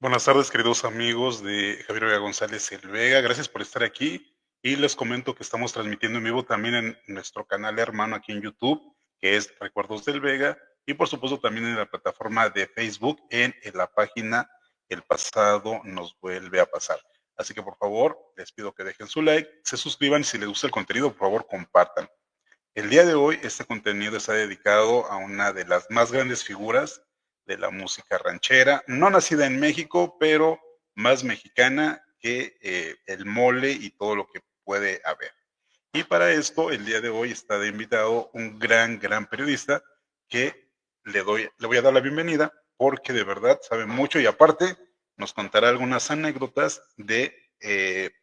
Buenas tardes, queridos amigos de Javier Vega González El Vega. Gracias por estar aquí. Y les comento que estamos transmitiendo en vivo también en nuestro canal hermano aquí en YouTube, que es Recuerdos del Vega, y por supuesto también en la plataforma de Facebook, en la página El pasado nos vuelve a pasar. Así que por favor, les pido que dejen su like, se suscriban y si les gusta el contenido, por favor, compartan. El día de hoy, este contenido está dedicado a una de las más grandes figuras de la música ranchera, no nacida en México, pero más mexicana que el mole y todo lo que puede haber. Y para esto, el día de hoy está de invitado un gran periodista que le voy a dar la bienvenida porque de verdad sabe mucho y aparte nos contará algunas anécdotas de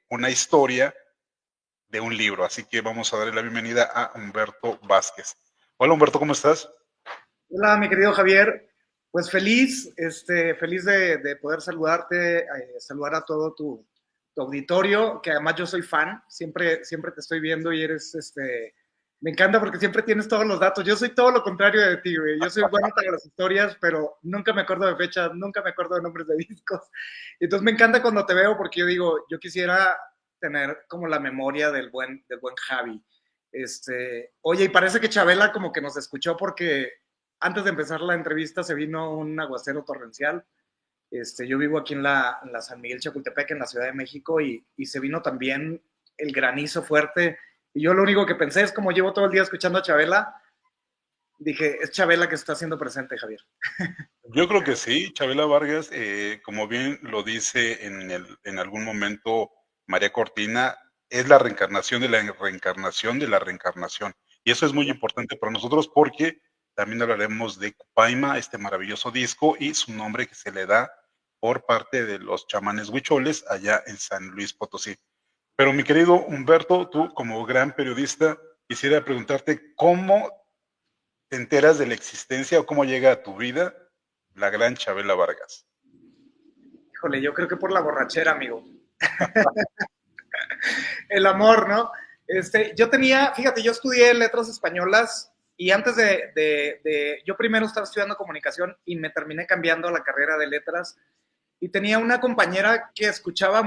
una historia de un libro. Así que vamos a darle la bienvenida a Humberto Vázquez. Hola Humberto, ¿cómo estás? Hola, mi querido Javier. Pues feliz, feliz de poder saludarte, saludar a todo tu auditorio, que además yo soy fan, siempre te estoy viendo y eres, me encanta porque siempre tienes todos los datos. Yo soy todo lo contrario de ti, güey. Yo soy bueno para las historias, pero nunca me acuerdo de fechas, nunca me acuerdo de nombres de discos. Entonces me encanta cuando te veo porque yo digo, yo quisiera tener como la memoria del buen Javi. Oye, y parece que Chabela como que nos escuchó porque antes de empezar la entrevista se vino un aguacero torrencial. Yo vivo aquí en la San Miguel Chapultepec, en la Ciudad de México, y se vino también el granizo fuerte. Y yo lo único que pensé es, como llevo todo el día escuchando a Chabela, dije, es Chabela que se está haciendo presente, Javier. Yo creo que sí, Chabela Vargas, como bien lo dice en algún momento María Cortina, es la reencarnación de la reencarnación de la reencarnación. Y eso es muy importante para nosotros porque también hablaremos de Cupaima, este maravilloso disco y su nombre que se le da por parte de los chamanes huicholes allá en San Luis Potosí. Pero mi querido Humberto, tú como gran periodista, quisiera preguntarte cómo te enteras de la existencia o cómo llega a tu vida la gran Chabela Vargas. Híjole, yo creo que por la borrachera, amigo. El amor, ¿no? Yo tenía, fíjate, yo estudié letras españolas y antes yo primero estaba estudiando comunicación y me terminé cambiando a la carrera de letras y tenía una compañera que escuchaba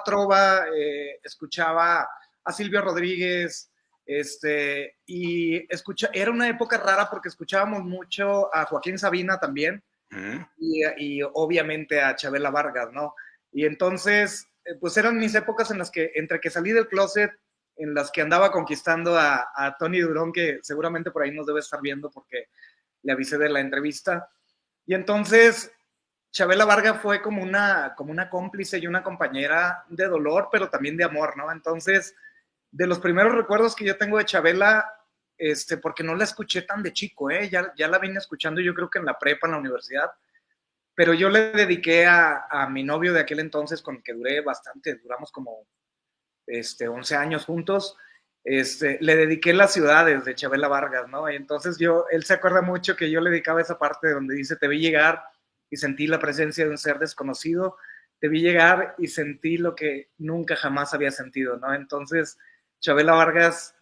trova, escuchaba a Silvio Rodríguez, era una época rara porque escuchábamos mucho a Joaquín Sabina también ¿Mm? y obviamente a Chabela Vargas, ¿no? Y entonces, pues eran mis épocas en las que, entre que salí del closet, en las que andaba conquistando a Tony Durón, que seguramente por ahí nos debe estar viendo porque le avisé de la entrevista. Y entonces, Chabela Vargas fue como una cómplice y una compañera de dolor, pero también de amor, ¿no? Entonces, de los primeros recuerdos que yo tengo de Chabela, porque no la escuché tan de chico, ya la vine escuchando yo creo que en la prepa, en la universidad, pero yo le dediqué a mi novio de aquel entonces, con el que duré bastante, duramos como 11 años juntos, le dediqué las ciudades de Chabela Vargas, ¿no? Y entonces él se acuerda mucho que yo le dedicaba esa parte donde dice, te vi llegar y sentí la presencia de un ser desconocido, te vi llegar y sentí lo que nunca jamás había sentido, ¿no? Entonces, Chabela Vargas,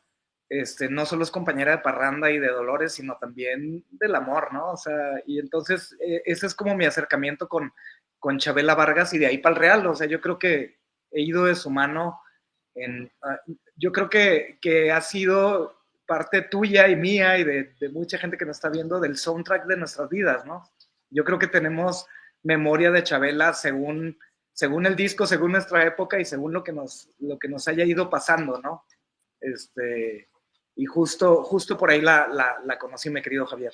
no solo es compañera de parranda y de dolores, sino también del amor, ¿no? O sea, y entonces ese es como mi acercamiento con Chabela Vargas y de ahí para el Real, o sea, yo creo que he ido de su mano yo creo que ha sido parte tuya y mía y de mucha gente que nos está viendo del soundtrack de nuestras vidas, ¿no? Yo creo que tenemos memoria de Chabela según el disco, según nuestra época y según lo que nos haya ido pasando, ¿no? Y justo por ahí la conocí, mi querido Javier.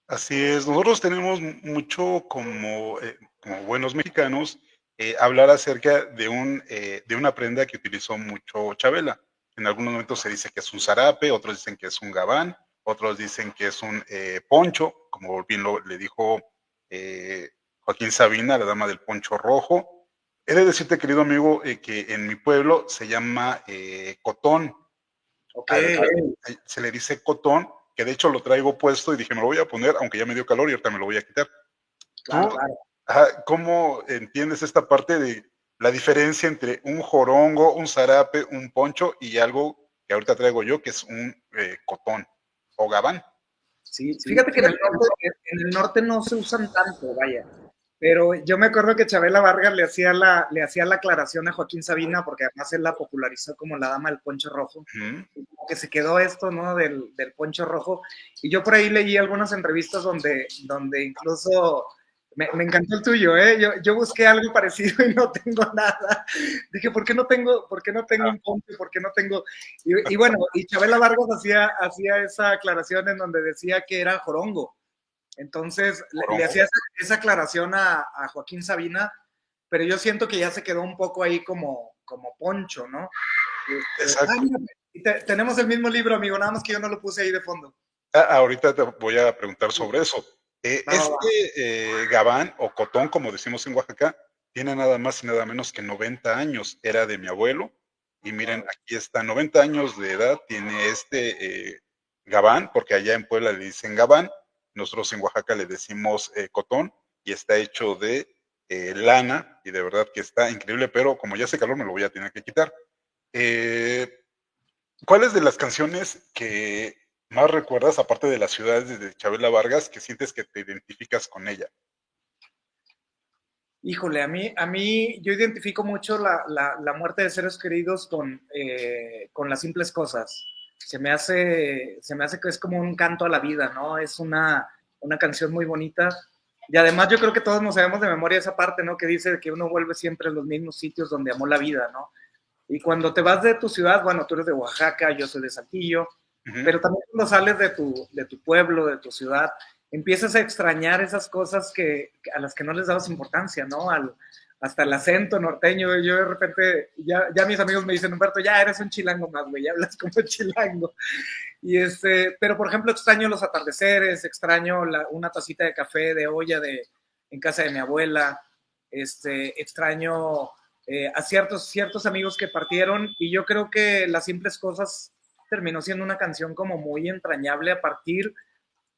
Así es, nosotros tenemos mucho como buenos mexicanos hablar acerca de una prenda que utilizó mucho Chabela. En algunos momentos se dice que es un zarape, otros dicen que es un gabán, otros dicen que es un poncho, como bien le dijo eh, Joaquín Sabina, la dama del poncho rojo. He de decirte, querido amigo, que en mi pueblo se llama cotón. Ok, Se le dice cotón, que de hecho lo traigo puesto y dije, me lo voy a poner, aunque ya me dio calor y ahorita me lo voy a quitar. claro, ¿Tú, claro. cómo entiendes esta parte de la diferencia entre un jorongo, un zarape, un poncho y algo que ahorita traigo yo, que es un cotón o gabán? Sí, fíjate que en el norte no se usan tanto, vaya. Pero yo me acuerdo que Chabela Vargas le hacía la aclaración a Joaquín Sabina, porque además él la popularizó como la dama del poncho rojo, y como que se quedó esto, ¿no? Del poncho rojo. Y yo por ahí leí algunas entrevistas donde incluso me encantó el tuyo, ¿eh? Yo busqué algo parecido y no tengo nada. Dije, por qué no tengo un poncho? ¿Por qué no tengo? Y bueno, y Chabela Vargas hacía esa aclaración en donde decía que era jorongo. Entonces le hacía esa aclaración a Joaquín Sabina, pero yo siento que ya se quedó un poco ahí como poncho, ¿no? Exacto. Mira, tenemos el mismo libro, amigo, nada más que yo no lo puse ahí de fondo. Ahorita te voy a preguntar sobre eso. Gabán o cotón, como decimos en Oaxaca, tiene nada más y nada menos que 90 años. Era de mi abuelo. Y miren, aquí está, 90 años de edad tiene Gabán, porque allá en Puebla le dicen Gabán. Nosotros en Oaxaca le decimos cotón y está hecho de lana y de verdad que está increíble, pero como ya hace calor me lo voy a tener que quitar. ¿Cuáles de las canciones que más recuerdas, aparte de las ciudades de Chabela Vargas, que sientes que te identificas con ella? Híjole, a mí yo identifico mucho la muerte de seres queridos con las simples cosas. Se me hace que es como un canto a la vida, ¿no? Es una canción muy bonita. Y además yo creo que todos nos sabemos de memoria esa parte, ¿no? Que dice que uno vuelve siempre a los mismos sitios donde amó la vida, ¿no? Y cuando te vas de tu ciudad, bueno, tú eres de Oaxaca, yo soy de Saltillo, pero también cuando sales de tu pueblo, de tu ciudad, empiezas a extrañar esas cosas a las que no les dabas importancia, ¿no? Hasta el acento norteño. Yo de repente, ya mis amigos me dicen, Humberto, ya eres un chilango más, güey, ya hablas como chilango. Pero por ejemplo, extraño los atardeceres, extraño una tacita de café de olla en casa de mi abuela, extraño a ciertos amigos que partieron, y yo creo que Las Simples Cosas terminó siendo una canción como muy entrañable a partir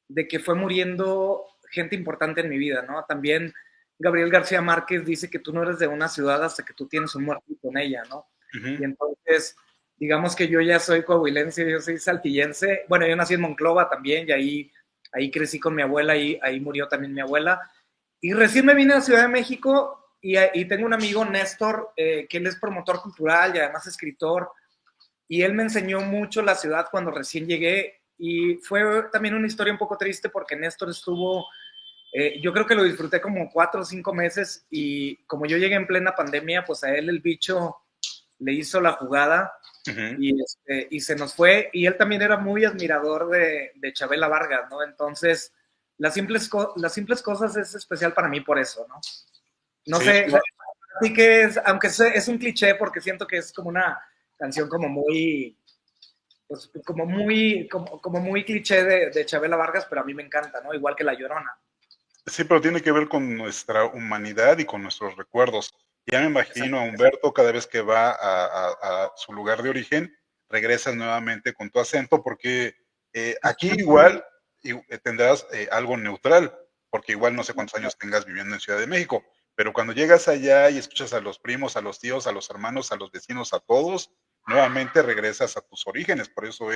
de que fue muriendo gente importante en mi vida, ¿no? También Gabriel García Márquez dice que tú no eres de una ciudad hasta que tú tienes un muerto con ella, ¿no? Y entonces, digamos que yo ya soy coahuilense, yo soy saltillense. Bueno, yo nací en Monclova también, y ahí crecí con mi abuela, y ahí murió también mi abuela. Y recién me vine a Ciudad de México, y tengo un amigo, Néstor, que él es promotor cultural y además escritor, y él me enseñó mucho la ciudad cuando recién llegué, y fue también una historia un poco triste porque Néstor estuvo, yo creo que lo disfruté como 4 o 5 meses, y como yo llegué en plena pandemia, pues a él el bicho le hizo la jugada, y se nos fue, y él también era muy admirador de Chabela Vargas, ¿no? Entonces, las simples cosas es especial para mí por eso, ¿no? No Sí, sé, así que aunque es un cliché, porque siento que es como una canción como muy, pues, como muy cliché de Chabela Vargas, pero a mí me encanta, ¿no? Igual que La Llorona. sí, pero tiene que ver con nuestra humanidad y con nuestros recuerdos. Ya me imagino a Humberto cada vez que va a su lugar de origen, regresas nuevamente con tu acento, porque aquí igual tendrás algo neutral, porque igual no sé cuántos años tengas viviendo en Ciudad de México, pero cuando llegas allá y escuchas a los primos, a los tíos, a los hermanos, a los vecinos, a todos, nuevamente regresas a tus orígenes. Por eso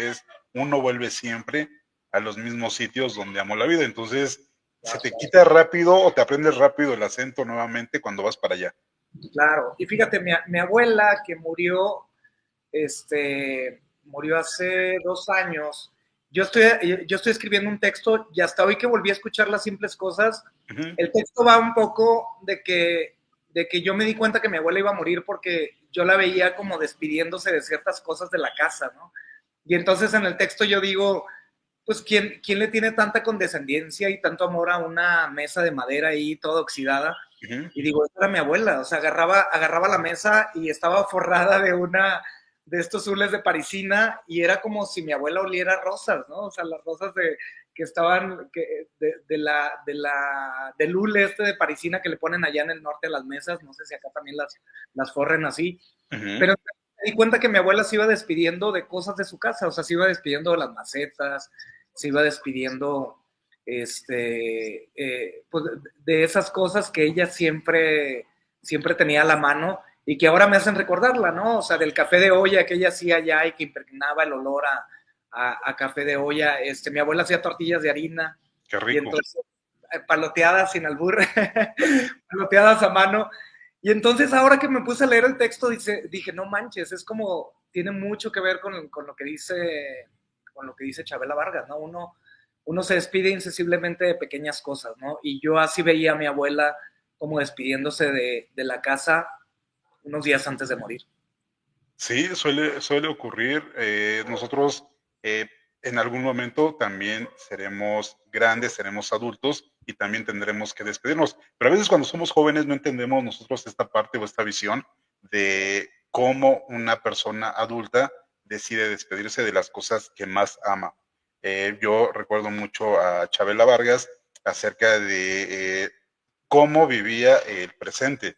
uno vuelve siempre a los mismos sitios donde amó la vida. Entonces, se te quita rápido o te aprendes rápido el acento nuevamente cuando vas para allá. Claro, y fíjate, mi abuela que murió hace 2 años. Yo estoy escribiendo un texto, y hasta hoy que volví a escuchar Las Simples Cosas, el texto va un poco de que yo me di cuenta que mi abuela iba a morir porque yo la veía como despidiéndose de ciertas cosas de la casa, ¿no? Y entonces en el texto yo digo, pues, ¿quién le tiene tanta condescendencia y tanto amor a una mesa de madera ahí toda oxidada? Y digo, esta era mi abuela, o sea, agarraba la mesa y estaba forrada de estos hules de parisina, y era como si mi abuela oliera rosas, ¿no? O sea, las rosas que estaban, del hule de parisina que le ponen allá en el norte a las mesas, no sé si acá también las forren así, pero me di cuenta que mi abuela se iba despidiendo de cosas de su casa, o sea, se iba despidiendo de las macetas, se iba despidiendo pues, de esas cosas que ella siempre tenía a la mano, y que ahora me hacen recordarla, ¿no? O sea, del café de olla que ella hacía allá y que impregnaba el olor a café de olla. Mi abuela hacía tortillas de harina. Qué Y rico. entonces paloteadas sin albur, paloteadas a mano. Y entonces ahora que me puse a leer el texto, dije, no manches, es como, tiene mucho que ver con lo que dice Chabela Vargas, ¿no? Uno se despide insensiblemente de pequeñas cosas, ¿no? Y yo así veía a mi abuela como despidiéndose de la casa unos días antes de morir. Sí, suele ocurrir. Nosotros en algún momento también seremos grandes, seremos adultos y también tendremos que despedirnos. Pero a veces cuando somos jóvenes no entendemos nosotros esta parte o esta visión de cómo una persona adulta decide despedirse de las cosas que más ama. Yo recuerdo mucho a Chabela Vargas acerca de cómo vivía el presente.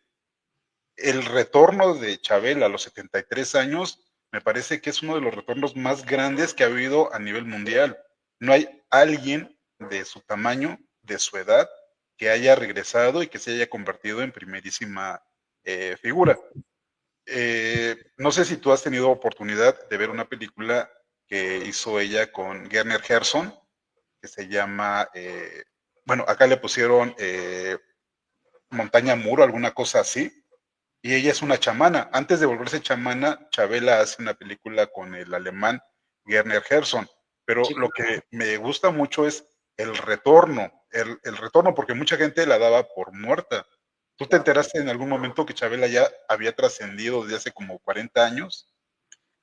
El retorno de Chabela a los 73 años me parece que es uno de los retornos más grandes que ha habido a nivel mundial. No hay alguien de su tamaño, de su edad, que haya regresado y que se haya convertido en primerísima figura. No sé si tú has tenido oportunidad de ver una película que hizo ella con Werner Herzog, que se llama, bueno, acá le pusieron Montaña Muro, alguna cosa así, y ella es una chamana. Antes de volverse chamana, Chabela hace una película con el alemán Werner Herzog, pero Sí, lo que me gusta mucho es el retorno, el retorno, porque mucha gente la daba por muerta. ¿Tú te claro. enteraste en algún momento que Chabela ya había trascendido desde hace como 40 años?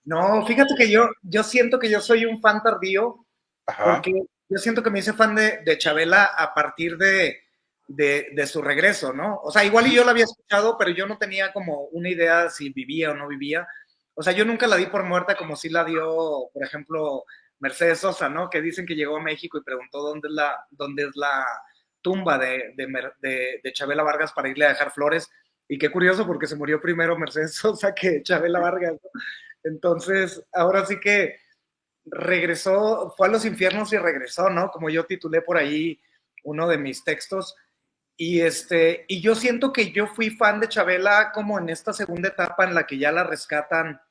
No, fíjate que yo siento que yo soy un fan tardío Ajá. porque yo siento que me hice fan de Chabela a partir de su regreso, ¿no? O sea, igual y yo la había escuchado, pero yo no tenía como una idea si vivía o no vivía. O sea, yo nunca la di por muerta como si la dio, por ejemplo, Mercedes Sosa, ¿no? Que dicen que llegó a México y preguntó dónde es la tumba de Chabela Vargas para irle a dejar flores. Y qué curioso porque se murió primero Mercedes Sosa que Chabela Vargas, ¿no? Entonces, ahora sí que regresó, fue a los infiernos y regresó, ¿no? Como yo titulé por ahí uno de mis textos. Y yo siento que yo fui fan de Chabela como en esta segunda etapa en la que ya la rescatan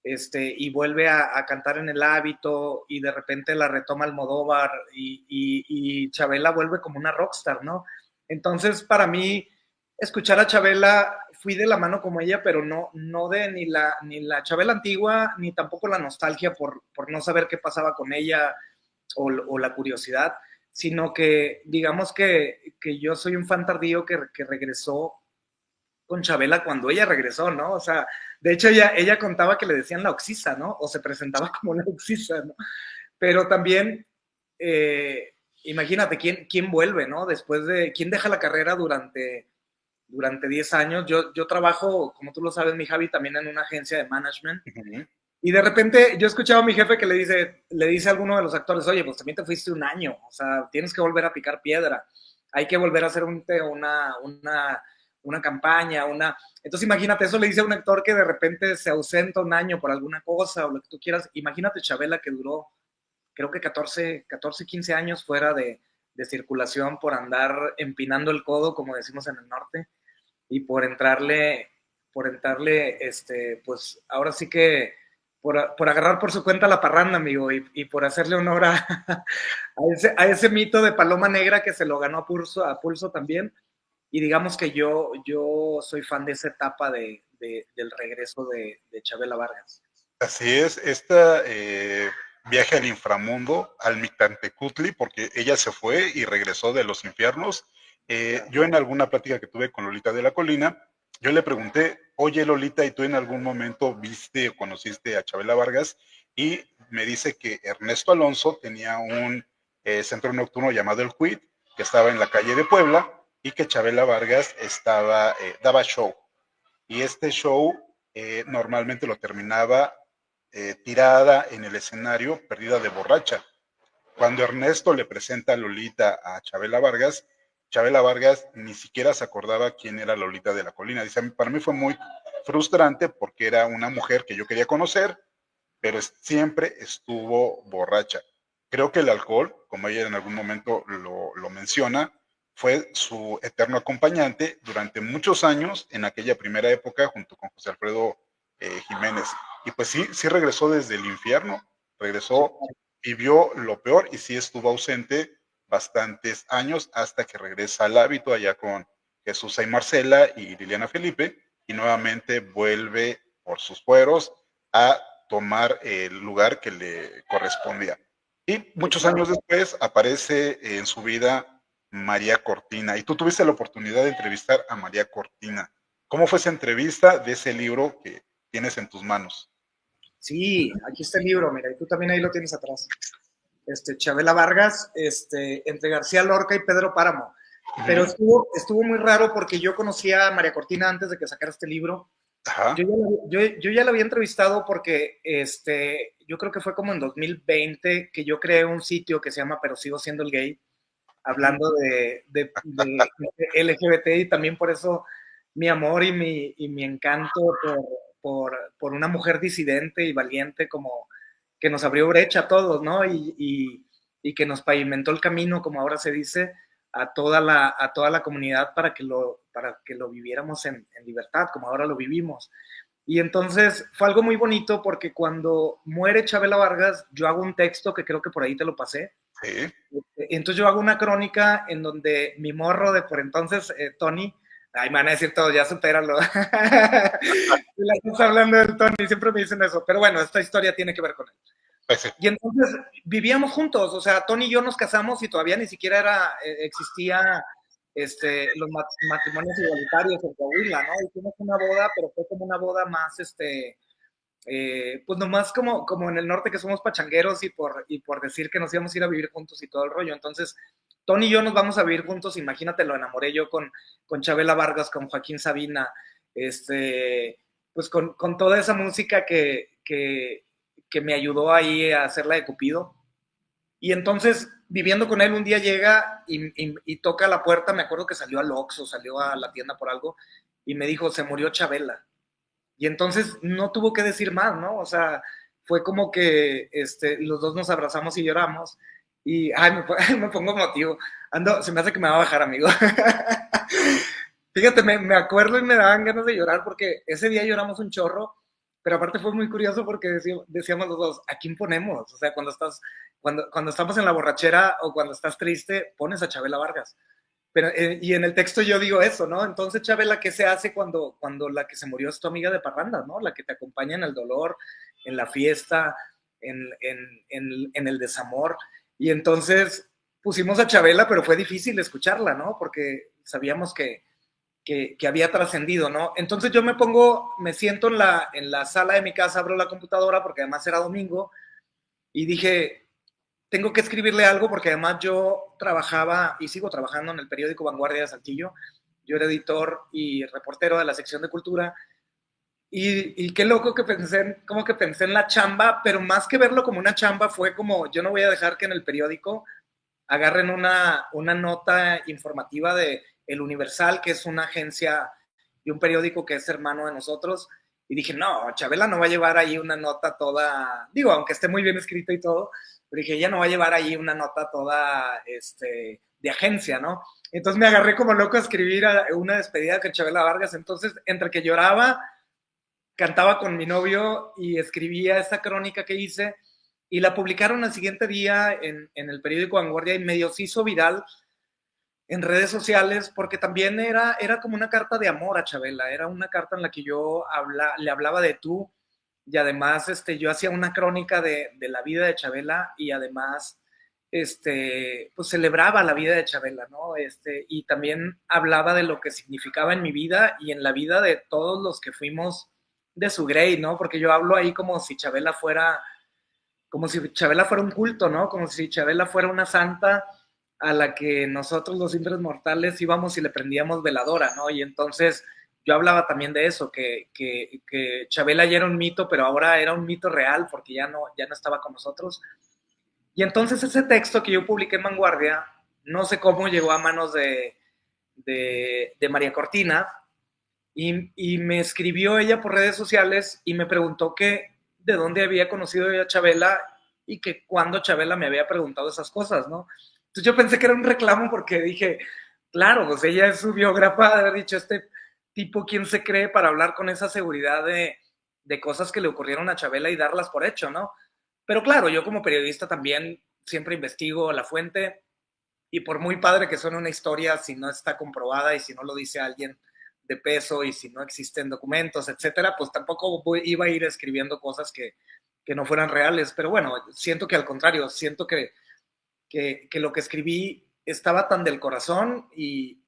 y vuelve a cantar en El Hábito y de repente la retoma Almodóvar y Chabela vuelve como una rockstar, ¿no? Entonces, para mí, escuchar a Chabela, fui de la mano como ella, pero no de ni la Chabela antigua, ni tampoco la nostalgia por no saber qué pasaba con ella o la curiosidad, sino que digamos que yo soy un fan tardío que regresó con Chabela cuando ella regresó, ¿no? O sea, de hecho ella contaba que le decían la Oxisa, ¿no? O se presentaba como la Oxisa, ¿no? Pero también, imagínate, ¿quién vuelve, ¿no? ¿Quién deja la carrera durante 10 años? Yo trabajo, como tú lo sabes, mi Javi, también en una agencia de management. Uh-huh. Y de repente yo he escuchado a mi jefe que le dice a alguno de los actores, oye, pues también te fuiste un año, o sea, tienes que volver a picar piedra, hay que volver a hacer una campaña, Entonces imagínate, eso le dice a un actor que de repente se ausenta un año por alguna cosa o lo que tú quieras. Imagínate Chabela que duró, creo que 15 años fuera de circulación por andar empinando el codo, como decimos en el norte, y por entrarle, pues ahora sí que por agarrar por su cuenta la parranda, amigo, y por hacerle honor a ese mito de Paloma Negra que se lo ganó a pulso también. Y digamos que yo soy fan de esa etapa del regreso de Chabela Vargas. Así es, esta viaje al inframundo, al Mictantecutli, porque ella se fue y regresó de los infiernos. Yo en alguna plática que tuve con Lolita de la Colina, yo le pregunté, oye Lolita, ¿y tú en algún momento viste o conociste a Chabela Vargas? Y me dice que Ernesto Alonso tenía un centro nocturno llamado El Cuit, que estaba en la calle de Puebla, y que Chabela Vargas daba show. Y este show normalmente lo terminaba tirada en el escenario, perdida de borracha. Cuando Ernesto le presenta a Lolita a Chabela Vargas ni siquiera se acordaba quién era Lolita de la Colina. Dice, para mí fue muy frustrante porque era una mujer que yo quería conocer, pero siempre estuvo borracha. Creo que el alcohol, como ella en algún momento lo menciona, fue su eterno acompañante durante muchos años en aquella primera época junto con José Alfredo Jiménez. Y pues sí regresó desde el infierno, regresó, vivió lo peor y sí estuvo ausente bastantes años hasta que regresa al hábito allá con Jesús y Marcela y Liliana Felipe, y nuevamente vuelve por sus fueros a tomar el lugar que le correspondía. Y muchos años después aparece en su vida María Cortina, y tú tuviste la oportunidad de entrevistar a María Cortina. ¿Cómo fue esa entrevista de ese libro que tienes en tus manos? Sí, aquí está el libro, mira, y tú también ahí lo tienes atrás. Chabela Vargas, entre García Lorca y Pedro Páramo. Pero estuvo muy raro porque yo conocía a María Cortina antes de que sacara este libro. Ajá. Yo ya la había entrevistado porque yo creo que fue como en 2020 que yo creé un sitio que se llama Pero sigo siendo el gay, hablando de LGBT, y también por eso mi amor y mi encanto por una mujer disidente y valiente como que nos abrió brecha a todos, ¿no? Y que nos pavimentó el camino, como ahora se dice, a toda la comunidad para que lo viviéramos en libertad, como ahora lo vivimos. Y entonces fue algo muy bonito porque cuando muere Chabela Vargas, yo hago un texto que creo que por ahí te lo pasé. Sí. Entonces yo hago una crónica en donde mi morro de por entonces, Tony, ay, me van a decir todo, ya supéralo. La gente hablando del Tony, siempre me dicen eso, pero bueno, esta historia tiene que ver con él. Pues sí. Y entonces vivíamos juntos, o sea, Tony y yo nos casamos y todavía ni siquiera existía los matrimonios igualitarios en Coahuila, ¿no? Hicimos una boda, pero fue como una boda más, pues nomás como en el norte que somos pachangueros y por decir que nos íbamos a ir a vivir juntos y todo el rollo. Entonces, Tony y yo nos vamos a vivir juntos, imagínate, lo enamoré yo con Chabela Vargas, con Joaquín Sabina, pues con toda esa música que me ayudó ahí a hacerla de Cupido. Y entonces, viviendo con él, un día llega y toca la puerta, me acuerdo que salió al Oxxo, salió a la tienda por algo, y me dijo, se murió Chabela. Y entonces no tuvo que decir más, ¿no? O sea, fue como que los dos nos abrazamos y lloramos. Y, ay, me pongo emotivo. Se me hace que me va a bajar, amigo. Fíjate, me acuerdo y me daban ganas de llorar porque ese día lloramos un chorro, pero aparte fue muy curioso porque decíamos los dos, ¿a quién ponemos? O sea, cuando estamos en la borrachera o cuando estás triste, pones a Chabela Vargas. Pero, y en el texto yo digo eso, ¿no? Entonces, Chabela, ¿qué se hace cuando la que se murió es tu amiga de parranda, ¿no? La que te acompaña en el dolor, en la fiesta, en el desamor. Y entonces pusimos a Chabela, pero fue difícil escucharla, ¿no? Porque sabíamos que había trascendido, ¿no? Entonces yo me siento en la sala de mi casa, abro la computadora, porque además era domingo, y dije, tengo que escribirle algo porque además yo trabajaba y sigo trabajando en el periódico Vanguardia de Saltillo. Yo era editor y reportero de la sección de cultura. Y qué loco que como que pensé en la chamba, pero más que verlo como una chamba fue como, yo no voy a dejar que en el periódico agarren una nota informativa de El Universal, que es una agencia y un periódico que es hermano de nosotros. Y dije, no, Chabela no va a llevar ahí una nota toda, digo, aunque esté muy bien escrita y todo, pero dije, ella no va a llevar ahí una nota toda de agencia, ¿no? Entonces me agarré como loco a escribir una despedida con Chabela Vargas. Entonces, entre que lloraba, cantaba con mi novio y escribía esta crónica que hice, y la publicaron al siguiente día en el periódico Vanguardia y medio se hizo viral en redes sociales porque también era como una carta de amor a Chabela, era una carta en la que yo le hablaba de tú, y además yo hacía una crónica de la vida de Chabela, y además pues celebraba la vida de Chabela, ¿no? Y también hablaba de lo que significaba en mi vida y en la vida de todos los que fuimos de su grey, ¿no? Porque yo hablo ahí como si Chabela fuera un culto, ¿no? Como si Chabela fuera una santa a la que nosotros los simples mortales íbamos y le prendíamos veladora, ¿no? Y entonces yo hablaba también de eso, que Chabela ya era un mito, pero ahora era un mito real porque ya no estaba con nosotros. Y entonces ese texto que yo publiqué en Vanguardia, no sé cómo llegó a manos de María Cortina, y me escribió ella por redes sociales y me preguntó que de dónde había conocido yo a Chabela y que cuando Chabela me había preguntado esas cosas, ¿no? Entonces yo pensé que era un reclamo porque dije, claro, pues ella es su biógrafa, de haber dicho, este tipo, ¿quién se cree para hablar con esa seguridad de cosas que le ocurrieron a Chabela y darlas por hecho, ¿no? Pero claro, yo como periodista también siempre investigo la fuente, Y por muy padre que suene una historia, si no está comprobada y si no lo dice alguien de peso y si no existen documentos, etcétera, pues tampoco iba a ir escribiendo cosas que no fueran reales. Pero bueno, siento que al contrario, siento que lo que escribí estaba tan del corazón y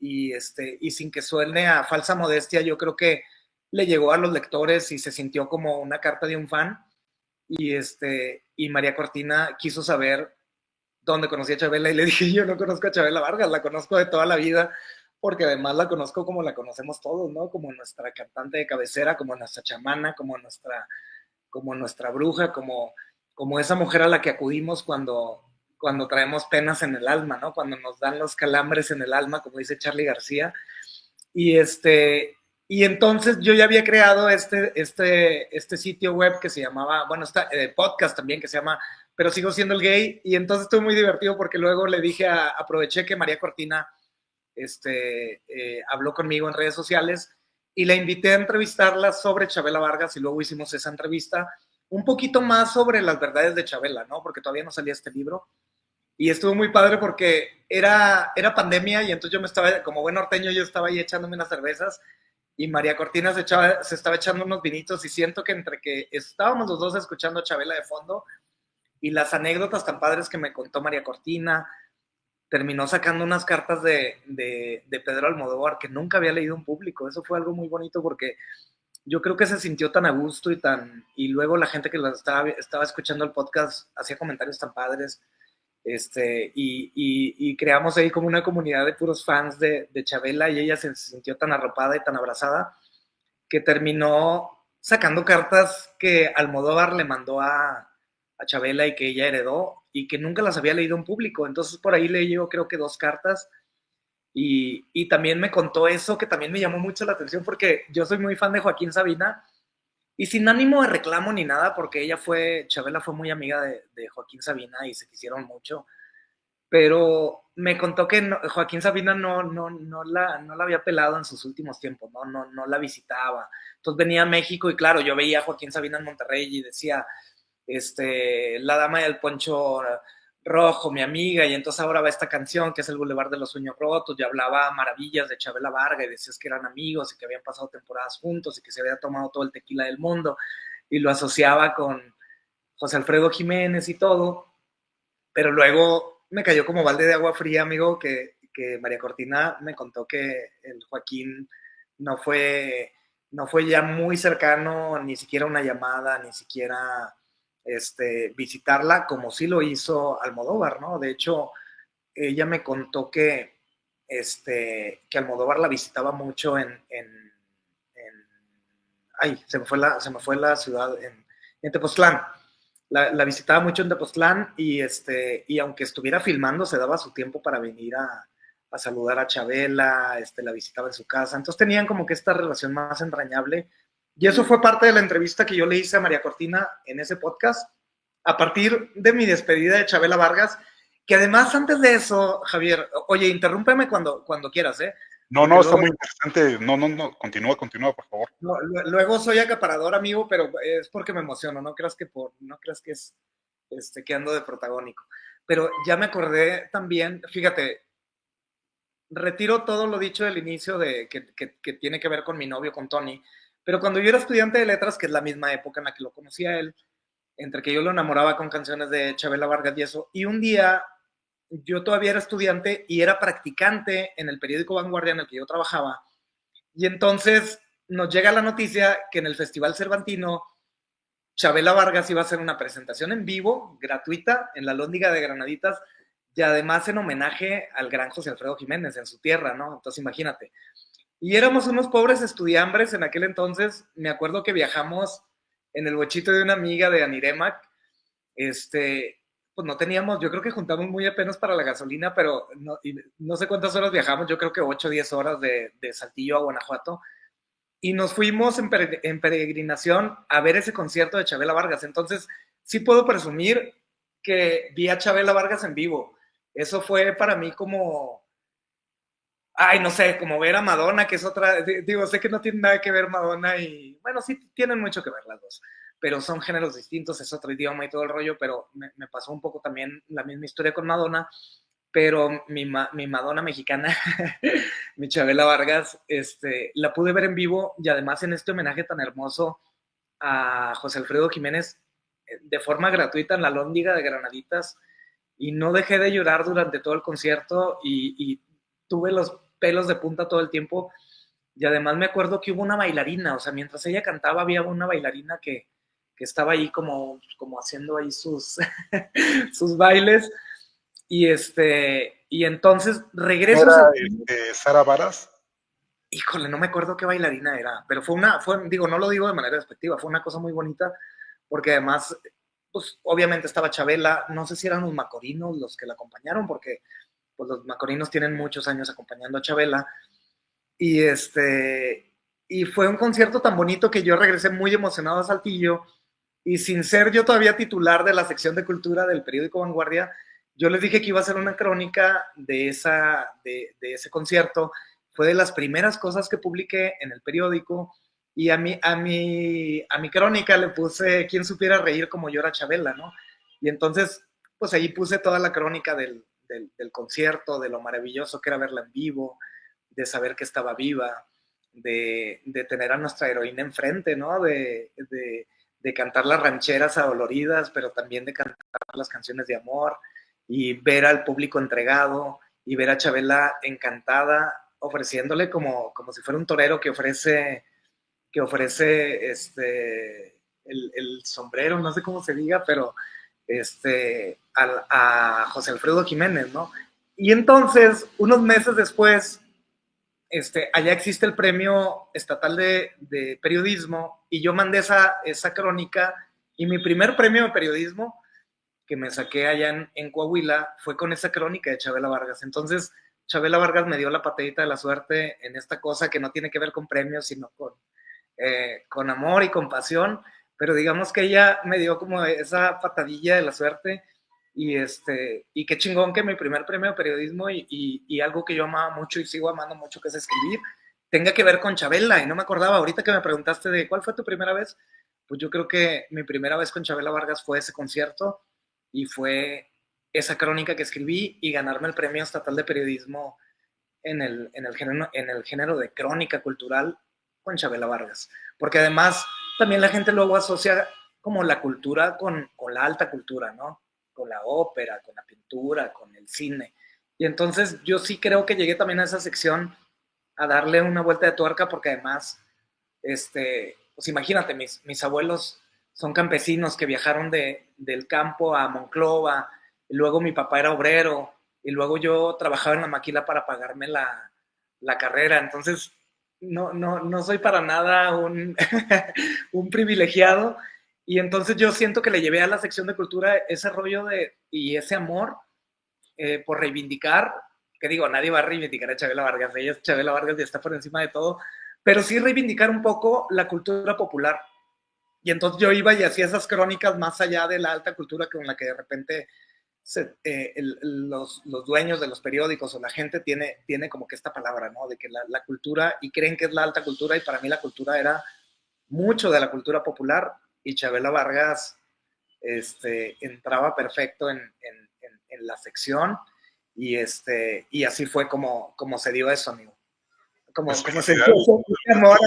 sin que suene a falsa modestia, yo creo que le llegó a los lectores y se sintió como una carta de un fan. Y María Cortina quiso saber dónde conocí a Chabela y le dije, yo no conozco a Chabela Vargas, la conozco de toda la vida, porque además la conozco como la conocemos todos, ¿no? Como nuestra cantante de cabecera, como nuestra chamana, como nuestra bruja, como esa mujer a la que acudimos cuando traemos penas en el alma, ¿no? Cuando nos dan los calambres en el alma, como dice Charly García. Y y entonces yo ya había creado este sitio web que se llamaba, bueno, podcast también que se llama Pero sigo siendo el gay. Y entonces estuvo muy divertido porque luego le dije, aproveché que María Cortina habló conmigo en redes sociales y la invité a entrevistarla sobre Chabela Vargas y luego hicimos esa entrevista un poquito más sobre las verdades de Chabela, ¿no? Porque todavía no salía este libro. Y estuvo muy padre porque era pandemia y entonces yo me estaba, como buen norteño, yo estaba ahí echándome unas cervezas y María Cortina se estaba echando unos vinitos y siento que entre que estábamos los dos escuchando a Chabela de fondo y las anécdotas tan padres que me contó María Cortina, terminó sacando unas cartas de Pedro Almodóvar que nunca había leído en público. Eso fue algo muy bonito porque yo creo que se sintió tan a gusto y luego la gente que estaba escuchando el podcast hacía comentarios tan padres. Y creamos ahí como una comunidad de puros fans de Chabela y ella se sintió tan arropada y tan abrazada que terminó sacando cartas que Almodóvar le mandó a Chabela y que ella heredó y que nunca las había leído en público. Entonces por ahí leí yo creo que 2 cartas y también me contó eso que también me llamó mucho la atención porque yo soy muy fan de Joaquín Sabina y sin ánimo de reclamo ni nada porque Chabela fue muy amiga de Joaquín Sabina y se quisieron mucho, pero me contó que Joaquín Sabina no la había pelado en sus últimos tiempos, no la visitaba. Entonces venía a México y claro, yo veía a Joaquín Sabina en Monterrey y decía, la dama del poncho rojo, mi amiga, y entonces ahora va esta canción que es el Boulevard de los Sueños Rotos, y hablaba maravillas de Chabela Vargas y decías que eran amigos y que habían pasado temporadas juntos y que se había tomado todo el tequila del mundo y lo asociaba con José Alfredo Jiménez y todo, pero luego me cayó como balde de agua fría, amigo, que María Cortina me contó que el Joaquín no fue, no fue ya muy cercano, ni siquiera una llamada, ni siquiera visitarla, como sí lo hizo Almodóvar, ¿no? De hecho, ella me contó que Almodóvar la visitaba mucho ay, se me fue la ciudad, en Tepoztlán, la visitaba mucho en Tepoztlán y aunque estuviera filmando, se daba su tiempo para venir a saludar a Chabela, la visitaba en su casa. Entonces tenían como que esta relación más entrañable. Y eso fue parte de la entrevista que yo le hice a María Cortina en ese podcast, a partir de mi despedida de Chabela Vargas, que además antes de eso, Javier, oye, interrúmpeme cuando quieras, ¿eh? No, Porque no, está luego muy interesante. No, no, no, continúa, continúa, por favor. no, luego soy acaparador, amigo, pero es porque me emociono, no creas que es que ando de protagónico. Pero ya me acordé también, fíjate, retiro todo lo dicho del inicio que tiene que ver con mi novio, con Tony, pero cuando yo era estudiante de letras, que es la misma época en la que lo conocí a él, entre que yo lo enamoraba con canciones de Chabela Vargas y eso, y un día yo todavía era estudiante y era practicante en el periódico Vanguardia en el que yo trabajaba, y entonces nos llega la noticia que en el Festival Cervantino Chabela Vargas iba a hacer una presentación en vivo, gratuita, en la Lóndiga de Granaditas, y además en homenaje al gran José Alfredo Jiménez en su tierra, ¿no? Entonces imagínate. Y éramos unos pobres estudiambres en aquel entonces. Me acuerdo que viajamos en el bochito de una amiga de Aniremac. Pues no teníamos, yo creo que juntamos muy apenas para la gasolina, pero no sé cuántas horas viajamos, yo creo que 8 o 10 horas de Saltillo a Guanajuato y nos fuimos en peregrinación a ver ese concierto de Chabela Vargas. Entonces, sí puedo presumir que vi a Chabela Vargas en vivo. Eso fue para mí como, ay, no sé, como ver a Madonna, que es otra, digo, sé que no tiene nada que ver Madonna y, bueno, sí tienen mucho que ver las dos, pero son géneros distintos, es otro idioma y todo el rollo, pero me pasó un poco también la misma historia con Madonna, pero mi Madonna mexicana, mi Chabela Vargas, la pude ver en vivo y además en este homenaje tan hermoso a José Alfredo Jiménez de forma gratuita en la Lóndiga de Granaditas y no dejé de llorar durante todo el concierto y tuve los pelos de punta todo el tiempo y además me acuerdo que hubo una bailarina, o sea, mientras ella cantaba había una bailarina que estaba ahí como haciendo ahí sus bailes y entonces regreso a ¿Era Saltillo. Sara Varas? Híjole, no me acuerdo qué bailarina era, pero digo, no lo digo de manera despectiva, fue una cosa muy bonita, porque además, pues obviamente estaba Chabela, no sé si eran los Macorinos los que la acompañaron, porque pues los Macorinos tienen muchos años acompañando a Chabela, y y fue un concierto tan bonito que yo regresé muy emocionado a Saltillo, y sin ser yo todavía titular de la sección de cultura del periódico Vanguardia, yo les dije que iba a hacer una crónica de ese concierto. Fue de las primeras cosas que publiqué en el periódico y a mi crónica le puse quién supiera reír como llora Chabela, ¿no? Y entonces, pues ahí puse toda la crónica del concierto, de lo maravilloso que era verla en vivo, de saber que estaba viva, de tener a nuestra heroína enfrente, ¿no? De cantar las rancheras adoloridas, pero también de cantar las canciones de amor y ver al público entregado y ver a Chabela encantada ofreciéndole como si fuera un torero que ofrece el sombrero, no sé cómo se diga, pero a José Alfredo Jiménez, ¿no? Y entonces, unos meses después, allá existe el premio estatal de periodismo y yo mandé esa crónica y mi primer premio de periodismo que me saqué allá en Coahuila fue con esa crónica de Chabela Vargas. Entonces, Chabela Vargas me dio la patadita de la suerte en esta cosa que no tiene que ver con premios, sino con amor y con pasión, pero digamos que ella me dio como esa patadilla de la suerte y qué chingón que mi primer premio de periodismo y algo que yo amaba mucho y sigo amando mucho, que es escribir, tenga que ver con Chabela, y no me acordaba, ahorita que me preguntaste de cuál fue tu primera vez, pues yo creo que mi primera vez con Chabela Vargas fue ese concierto y fue esa crónica que escribí y ganarme el premio estatal de periodismo en el género de crónica cultural con Chabela Vargas. Porque además también la gente luego asocia como la cultura con la alta cultura, ¿no? Con la ópera, con la pintura, con el cine. Y entonces yo sí creo que llegué también a esa sección a darle una vuelta de tuerca porque además, pues imagínate, mis abuelos son campesinos que viajaron del campo a Monclova, y luego mi papá era obrero, y luego yo trabajaba en la maquila para pagarme la carrera, entonces no soy para nada un privilegiado, y entonces yo siento que le llevé a la sección de cultura ese rollo y ese amor por reivindicar, que digo, nadie va a reivindicar a Chabela Vargas, ella es Chabela Vargas y está por encima de todo, pero sí reivindicar un poco la cultura popular. Y entonces yo iba y hacía esas crónicas más allá de la alta cultura con la que de repente los dueños de los periódicos o la gente tiene como que esta palabra, ¿no? De que la cultura, y creen que es la alta cultura, y para mí la cultura era mucho de la cultura popular, y Chabela Vargas entraba perfecto en la sección, y así fue como se dio eso, amigo. Pues Como se dio eso, amor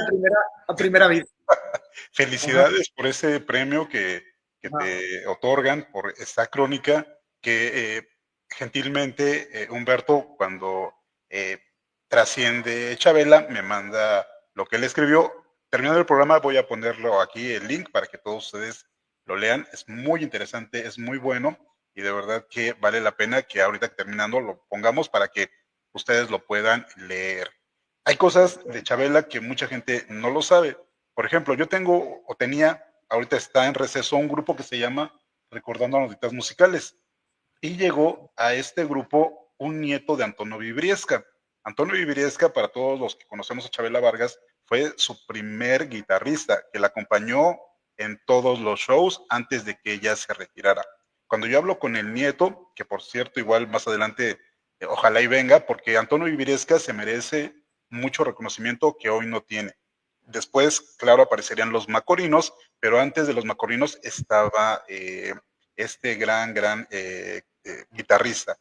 a primera vista. Ajá. felicidades por ese premio que te otorgan por esta crónica que gentilmente Humberto, cuando trasciende Chabela, me manda lo que él escribió. Terminando el programa voy a ponerlo aquí el link para que todos ustedes lo lean. Es muy interesante, es muy bueno y de verdad que vale la pena que ahorita terminando lo pongamos para que ustedes lo puedan leer. Hay cosas de Chabela que mucha gente no lo sabe. Por ejemplo, yo tengo o tenía, ahorita está en receso, un grupo que se llama Recordando Notitas Musicales. Y llegó a este grupo un nieto de Antonio Vibriesca. Antonio Vibriesca, para todos los que conocemos a Chabela Vargas, fue su primer guitarrista, que la acompañó en todos los shows antes de que ella se retirara. Cuando yo hablo con el nieto, que por cierto, igual más adelante, ojalá y venga, porque Antonio Vibriesca se merece mucho reconocimiento que hoy no tiene. Después, claro, aparecerían los Macorinos, pero antes de los Macorinos estaba este gran guitarrista.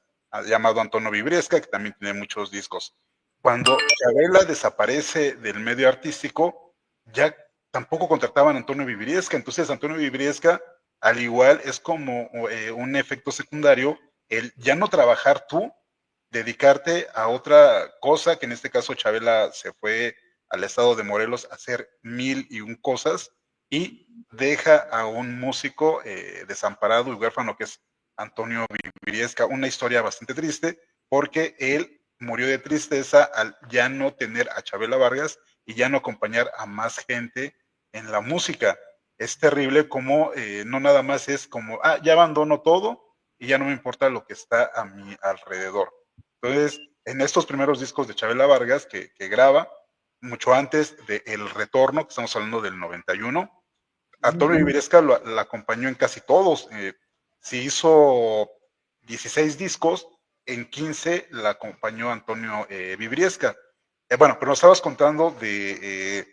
llamado Antonio Vibriesca, que también tiene muchos discos. Cuando Chabela desaparece del medio artístico, ya tampoco contrataban a Antonio Vibriesca, entonces Antonio Vibriesca, al igual, es como un efecto secundario, el ya no trabajar tú, dedicarte a otra cosa, que en este caso Chabela se fue al estado de Morelos a hacer 1001 cosas y deja a un músico desamparado y huérfano que es Antonio Vibriesca, una historia bastante triste porque él murió de tristeza al ya no tener a Chabela Vargas y ya no acompañar a más gente en la música. Es terrible como no nada más es como, ya abandono todo y ya no me importa lo que está a mi alrededor. Entonces, en estos primeros discos de Chabela Vargas que graba, mucho antes de El Retorno, que estamos hablando del 91, Antonio Vibriesca la acompañó en casi todos. Se hizo 16 discos, en 15 la acompañó Antonio Vibriesca. Bueno, pero nos estabas contando de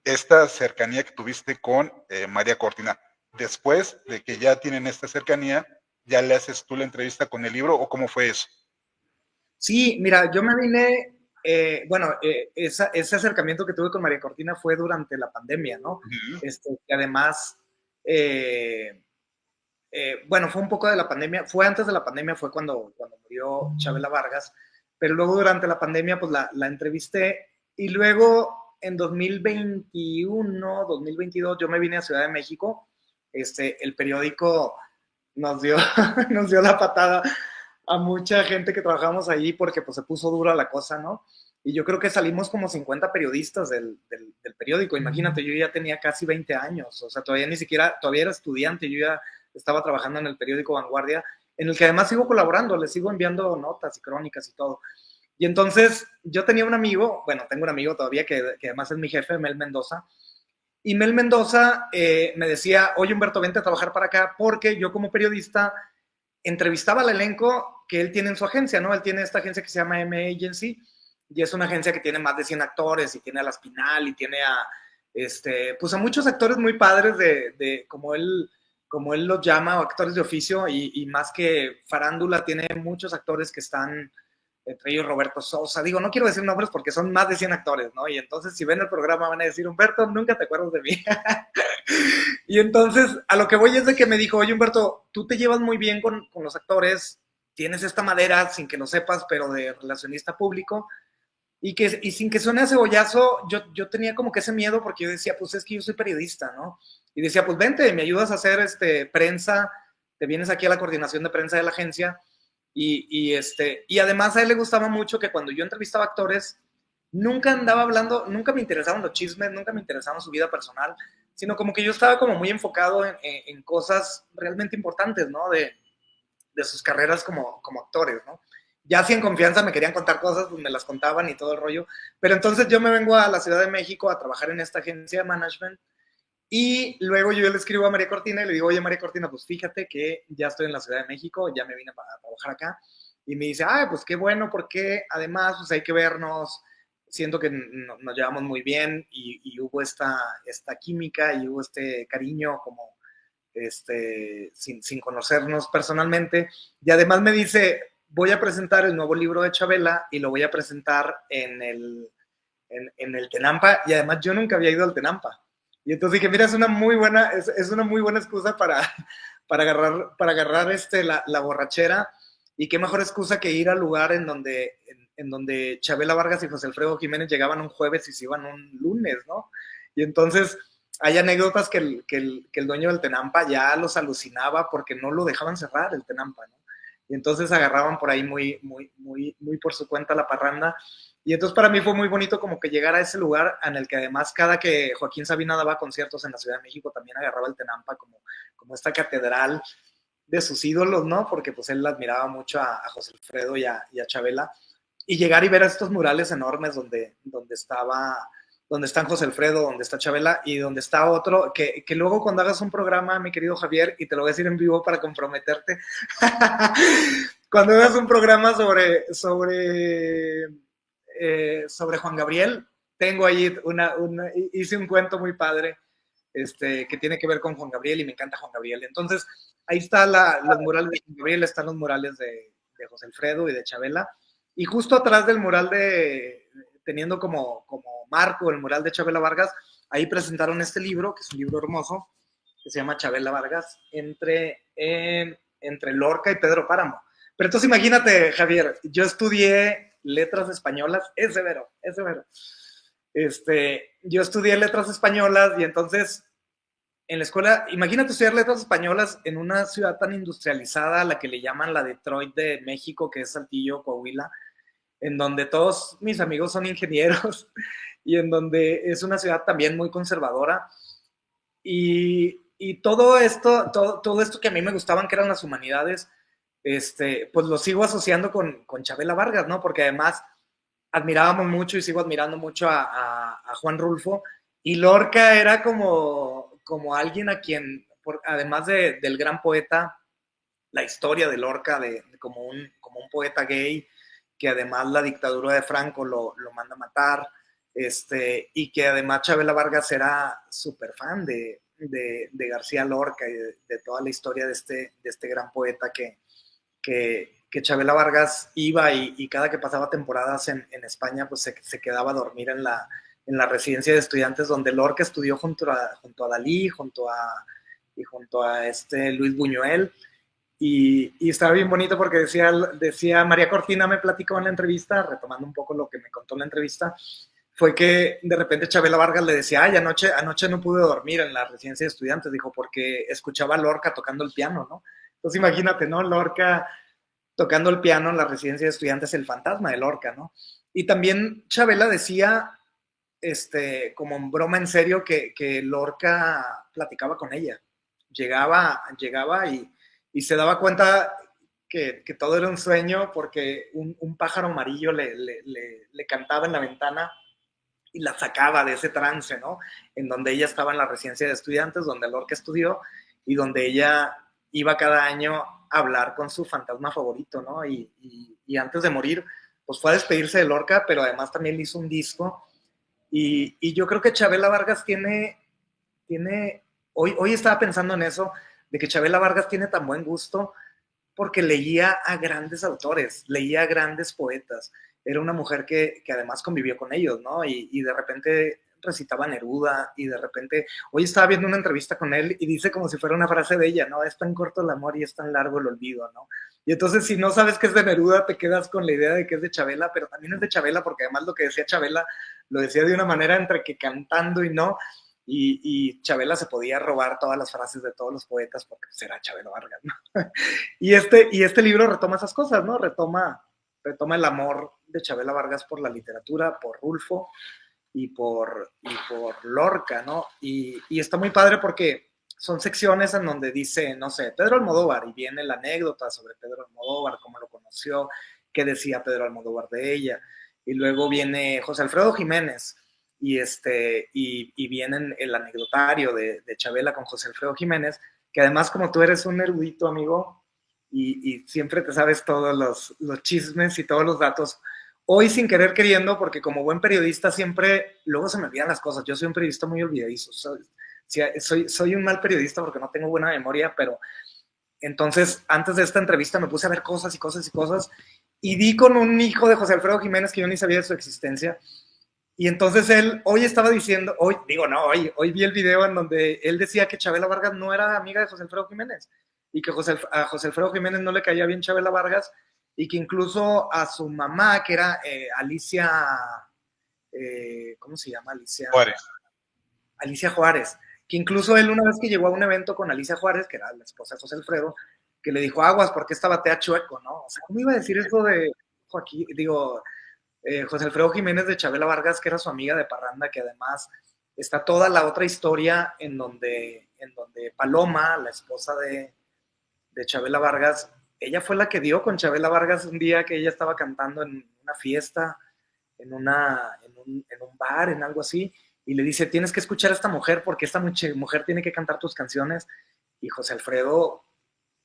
esta cercanía que tuviste con María Cortina. Después de que ya tienen esta cercanía, ¿ya le haces tú la entrevista con el libro o cómo fue eso? Sí, mira, yo me vine, bueno, ese acercamiento que tuve con María Cortina fue durante la pandemia, ¿no? Uh-huh. Que además, bueno, fue un poco de la pandemia, fue antes de la pandemia, fue cuando murió Chabela Vargas, pero luego durante la pandemia, pues la entrevisté y luego en 2021, 2022, yo me vine a Ciudad de México, el periódico nos dio, nos dio la patada a mucha gente que trabajamos ahí porque pues se puso dura la cosa, ¿no? Y yo creo que salimos como 50 periodistas del periódico. Imagínate, yo ya tenía casi 20 años, o sea, todavía ni siquiera, todavía era estudiante, yo ya estaba trabajando en el periódico Vanguardia, en el que además sigo colaborando, le sigo enviando notas y crónicas y todo. Y entonces yo tenía un amigo, bueno, tengo un amigo todavía que además es mi jefe, Mel Mendoza, y Mel Mendoza me decía, oye Humberto, vente a trabajar para acá, porque yo como periodista entrevistaba al elenco que él tiene en su agencia, ¿no? Él tiene esta agencia que se llama M Agency, y es una agencia que tiene más de 100 actores, y tiene a La Espinal, y tiene a, pues a muchos actores muy padres como él los llama, o actores de oficio, y más que farándula, tiene muchos actores que están, entre ellos Roberto Sosa. Digo, no quiero decir nombres porque son más de 100 actores, ¿no? Y entonces si ven el programa van a decir, Humberto, nunca te acuerdas de mí. Y entonces a lo que voy es de que me dijo, oye Humberto, tú te llevas muy bien con los actores, tienes esta madera, sin que lo sepas, pero de relacionista público, y sin que suene a cebollazo, yo tenía como que ese miedo porque yo decía, pues es que yo soy periodista, ¿no? Y decía, pues vente, me ayudas a hacer prensa, te vienes aquí a la coordinación de prensa de la agencia, y además a él le gustaba mucho que cuando yo entrevistaba actores, nunca andaba hablando, nunca me interesaban los chismes, nunca me interesaban su vida personal, sino como que yo estaba como muy enfocado en cosas realmente importantes, ¿no? De sus carreras como actores, ¿no? Ya si en confianza me querían contar cosas, pues me las contaban y todo el rollo. Pero entonces yo me vengo a la Ciudad de México a trabajar en esta agencia de management y luego yo le escribo a María Cortina y le digo, oye María Cortina, pues fíjate que ya estoy en la Ciudad de México, ya me vine a trabajar acá. Y me dice, ay, pues qué bueno, porque además pues hay que vernos, siento que nos llevamos muy bien y hubo esta química y hubo este cariño como sin conocernos personalmente. Y además me dice, voy a presentar el nuevo libro de Chabela y lo voy a presentar en el Tenampa. Y además yo nunca había ido al Tenampa. Y entonces dije, mira, es una muy buena, es una muy buena excusa para agarrar la borrachera. Y qué mejor excusa que ir al lugar en donde Chabela Vargas y José Alfredo Jiménez llegaban un jueves y se iban un lunes, ¿no? Y entonces hay anécdotas que el dueño del Tenampa ya los alucinaba porque no lo dejaban cerrar el Tenampa, ¿no? Y entonces agarraban por ahí muy por su cuenta la parranda. Y entonces para mí fue muy bonito como que llegar a ese lugar en el que además cada que Joaquín Sabina daba conciertos en la Ciudad de México también agarraba el Tenampa como esta catedral de sus ídolos, ¿no? Porque pues él admiraba mucho a José Alfredo y a Chabela. Y llegar y ver a estos murales enormes donde están José Alfredo, donde está Chabela y donde está otro, que luego cuando hagas un programa, mi querido Javier, y te lo voy a decir en vivo para comprometerte, cuando hagas un programa sobre Juan Gabriel, tengo ahí hice un cuento muy padre que tiene que ver con Juan Gabriel y me encanta Juan Gabriel. Entonces, ahí están los murales de Juan Gabriel, están los murales José Alfredo y de Chabela. Y justo atrás del mural teniendo como marco el mural de Chabela Vargas, ahí presentaron este libro, que es un libro hermoso, que se llama Chabela Vargas, entre Lorca y Pedro Páramo. Pero entonces imagínate, Javier, yo estudié letras españolas, es severo. Yo estudié letras españolas y entonces en la escuela, imagínate estudiar letras españolas en una ciudad tan industrializada, a la que le llaman la Detroit de México, que es Saltillo, Coahuila, en donde todos mis amigos son ingenieros y en donde es una ciudad también muy conservadora. Y todo esto que a mí me gustaban, que eran las humanidades, pues lo sigo asociando con Chabela Vargas, ¿no? Porque además admirábamos mucho y sigo admirando mucho a Juan Rulfo, y Lorca era como alguien a quien, además del gran poeta, la historia de Lorca como un poeta gay, que además la dictadura de Franco lo manda a matar, y que además Chabela Vargas era súper fan de García Lorca y de toda la historia de este gran poeta que Chabela Vargas iba y cada que pasaba temporadas en España, pues se quedaba a dormir en la residencia de estudiantes donde Lorca estudió junto a Dalí, junto a Luis Buñuel. Y estaba bien bonito porque decía María Cortina, me platicó en la entrevista, retomando un poco lo que me contó en la entrevista, fue que de repente Chabela Vargas le decía, ay, anoche no pude dormir en la residencia de estudiantes, dijo, porque escuchaba a Lorca tocando el piano, ¿no? Entonces imagínate, ¿no? Lorca tocando el piano en la residencia de estudiantes, el fantasma de Lorca, ¿no? Y también Chabela decía, como en broma en serio, que Lorca platicaba con ella. Llegaba y se daba cuenta que todo era un sueño porque un pájaro amarillo le cantaba en la ventana y la sacaba de ese trance, ¿no? En donde ella estaba en la residencia de estudiantes, donde Lorca estudió y donde ella iba cada año a hablar con su fantasma favorito, ¿no? Y antes de morir, pues fue a despedirse de Lorca, pero además también le hizo un disco. Y yo creo que Chabela Vargas hoy estaba pensando en eso, de que Chabela Vargas tiene tan buen gusto porque leía a grandes autores, leía a grandes poetas. Era una mujer que además convivió con ellos, ¿no? Y de repente recitaba Neruda y de repente, hoy estaba viendo una entrevista con él y dice como si fuera una frase de ella, ¿no? Es tan corto el amor y es tan largo el olvido, ¿no? Y entonces si no sabes que es de Neruda, te quedas con la idea de que es de Chabela, pero también es de Chabela porque además lo que decía Chabela lo decía de una manera entre que cantando y no, y Chabela se podía robar todas las frases de todos los poetas porque será Chabela Vargas, ¿no? Y este libro retoma esas cosas, ¿no? Retoma el amor de Chabela Vargas por la literatura, por Rulfo y por Lorca, ¿no? Y está muy padre porque son secciones en donde dice, no sé, Pedro Almodóvar, y viene la anécdota sobre Pedro Almodóvar, cómo lo conoció, qué decía Pedro Almodóvar de ella. Y luego viene José Alfredo Jiménez, y viene el anecdotario de Chabela con José Alfredo Jiménez, que además como tú eres un erudito, amigo, y siempre te sabes todos los chismes y todos los datos, hoy sin querer queriendo, porque como buen periodista siempre, luego se me olvidan las cosas, yo soy un periodista muy olvidadizo, soy un mal periodista porque no tengo buena memoria, pero entonces antes de esta entrevista me puse a ver cosas y cosas y cosas, y di con un hijo de José Alfredo Jiménez que yo ni sabía de su existencia. Y entonces él hoy estaba diciendo, hoy vi el video en donde él decía que Chabela Vargas no era amiga de José Alfredo Jiménez y que a José Alfredo Jiménez no le caía bien Chabela Vargas y que incluso a su mamá, que era Alicia, ¿cómo se llama? Alicia Juárez, que incluso él una vez que llegó a un evento con Alicia Juárez, que era la esposa de José Alfredo, que le dijo, aguas, porque esta batea chueco, ¿no? O sea, ¿cómo iba a decir eso de Joaquín? Digo, José Alfredo Jiménez de Chabela Vargas, que era su amiga de parranda, que además está toda la otra historia en donde Paloma, la esposa de Chabela Vargas, ella fue la que dio con Chabela Vargas un día que ella estaba cantando en una fiesta, en un bar, en algo así, y le dice, tienes que escuchar a esta mujer porque esta mujer tiene que cantar tus canciones. Y José Alfredo,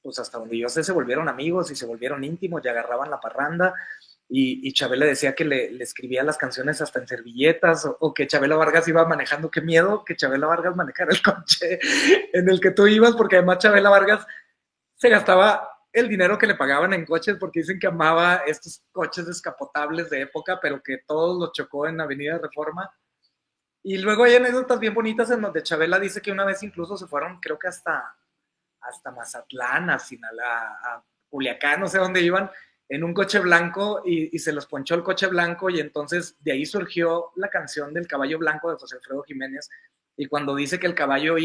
pues hasta donde yo sé, se volvieron amigos y se volvieron íntimos y agarraban la parranda. Y Chabela decía que le escribía las canciones hasta en servilletas, o que Chabela Vargas iba manejando. Qué miedo que Chabela Vargas manejara el coche en el que tú ibas, porque además Chabela Vargas se gastaba el dinero que le pagaban en coches, porque dicen que amaba estos coches descapotables de época, pero que todos los chocó en Avenida Reforma. Y luego hay anécdotas bien bonitas en donde Chabela dice que una vez incluso se fueron, creo que hasta Mazatlán, a Sinaloa, a Culiacán, no sé dónde iban, en un coche blanco y se los ponchó el coche blanco y entonces de ahí surgió la canción del caballo blanco de José Alfredo Jiménez. Y cuando dice que el caballo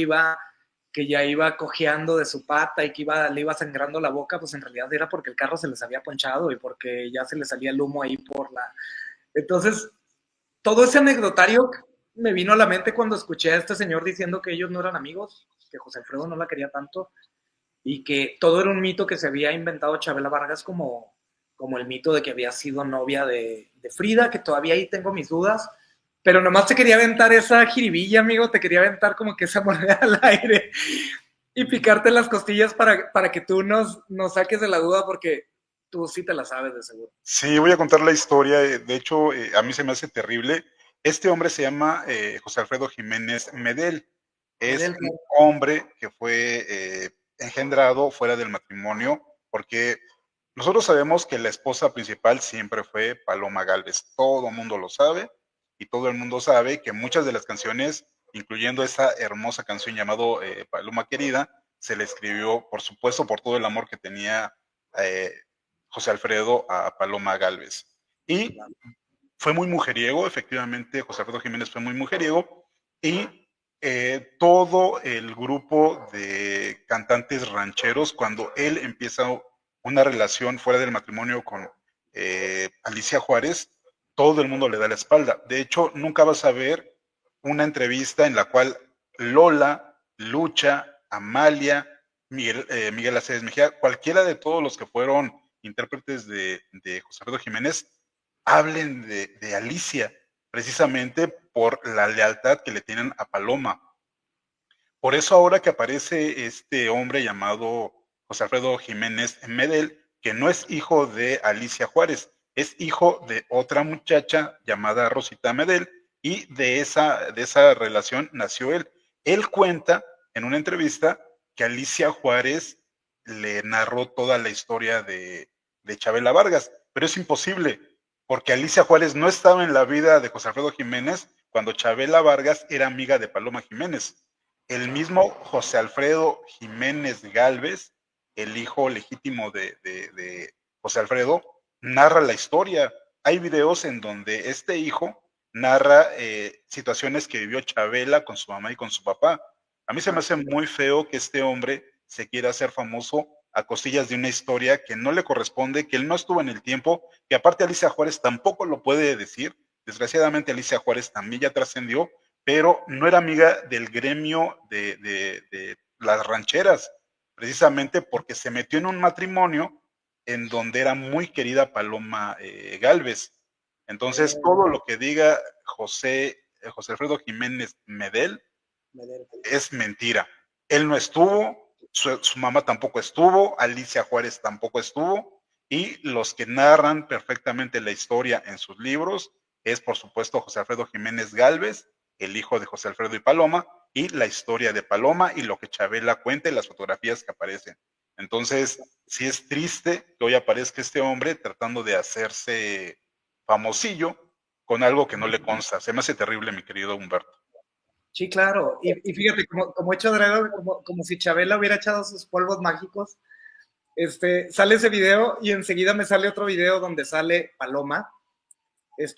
que ya iba cojeando de su pata y que le iba sangrando la boca, pues en realidad era porque el carro se les había ponchado y porque ya se le salía el humo ahí por la... Entonces, todo ese anecdotario me vino a la mente cuando escuché a este señor diciendo que ellos no eran amigos, que José Alfredo no la quería tanto y que todo era un mito que se había inventado Chabela Vargas como el mito de que había sido novia de Frida, que todavía ahí tengo mis dudas, pero nomás te quería aventar esa jiribilla, amigo, te quería aventar como que esa moneda al aire y picarte las costillas para que tú nos saques de la duda porque tú sí te la sabes de seguro. Sí, voy a contar la historia. De hecho, a mí se me hace terrible. Este hombre se llama José Alfredo Jiménez Medel. Es Medel, un hombre que fue engendrado fuera del matrimonio, porque nosotros sabemos que la esposa principal siempre fue Paloma Gálvez. Todo el mundo lo sabe y todo el mundo sabe que muchas de las canciones, incluyendo esa hermosa canción llamado Paloma Querida, se le escribió, por supuesto, por todo el amor que tenía eh, José Alfredo a Paloma Gálvez. Y fue muy mujeriego, efectivamente, José Alfredo Jiménez fue muy mujeriego, y todo el grupo de cantantes rancheros, cuando él empieza una relación fuera del matrimonio con Alicia Juárez, todo el mundo le da la espalda. De hecho, nunca vas a ver una entrevista en la cual Lola, Lucha, Amalia, Miguel Aceves Mejía, cualquiera de todos los que fueron intérpretes de José Alfredo Jiménez, hablen de Alicia, precisamente por la lealtad que le tienen a Paloma. Por eso ahora que aparece este hombre llamado José Alfredo Jiménez Medel, que no es hijo de Alicia Juárez, es hijo de otra muchacha llamada Rosita Medel, y de esa relación nació él. Él cuenta en una entrevista que Alicia Juárez le narró toda la historia de Chabela Vargas, pero es imposible, porque Alicia Juárez no estaba en la vida de José Alfredo Jiménez cuando Chabela Vargas era amiga de Paloma Jiménez. El mismo José Alfredo Jiménez Gálvez, el hijo legítimo de José Alfredo, narra la historia. Hay videos en donde este hijo narra situaciones que vivió Chabela con su mamá y con su papá. A mí se me hace muy feo que este hombre se quiera hacer famoso a costillas de una historia que no le corresponde, que él no estuvo en el tiempo, que aparte Alicia Juárez tampoco lo puede decir. Desgraciadamente Alicia Juárez también ya trascendió, pero no era amiga del gremio de las rancheras, precisamente porque se metió en un matrimonio en donde era muy querida Paloma Gálvez. Entonces, todo lo que diga José Alfredo Jiménez Medel es mentira. Él no estuvo, su mamá tampoco estuvo, Alicia Juárez tampoco estuvo, y los que narran perfectamente la historia en sus libros es, por supuesto, José Alfredo Jiménez Gálvez, el hijo de José Alfredo y Paloma, y la historia de Paloma y lo que Chabela cuenta y las fotografías que aparecen. Entonces, sí es triste que hoy aparezca este hombre tratando de hacerse famosillo con algo que no le consta. Se me hace terrible, mi querido Humberto. Sí, claro. Y fíjate, como hecho dragón, como si Chabela hubiera echado sus polvos mágicos, sale ese video y enseguida me sale otro video donde sale Paloma,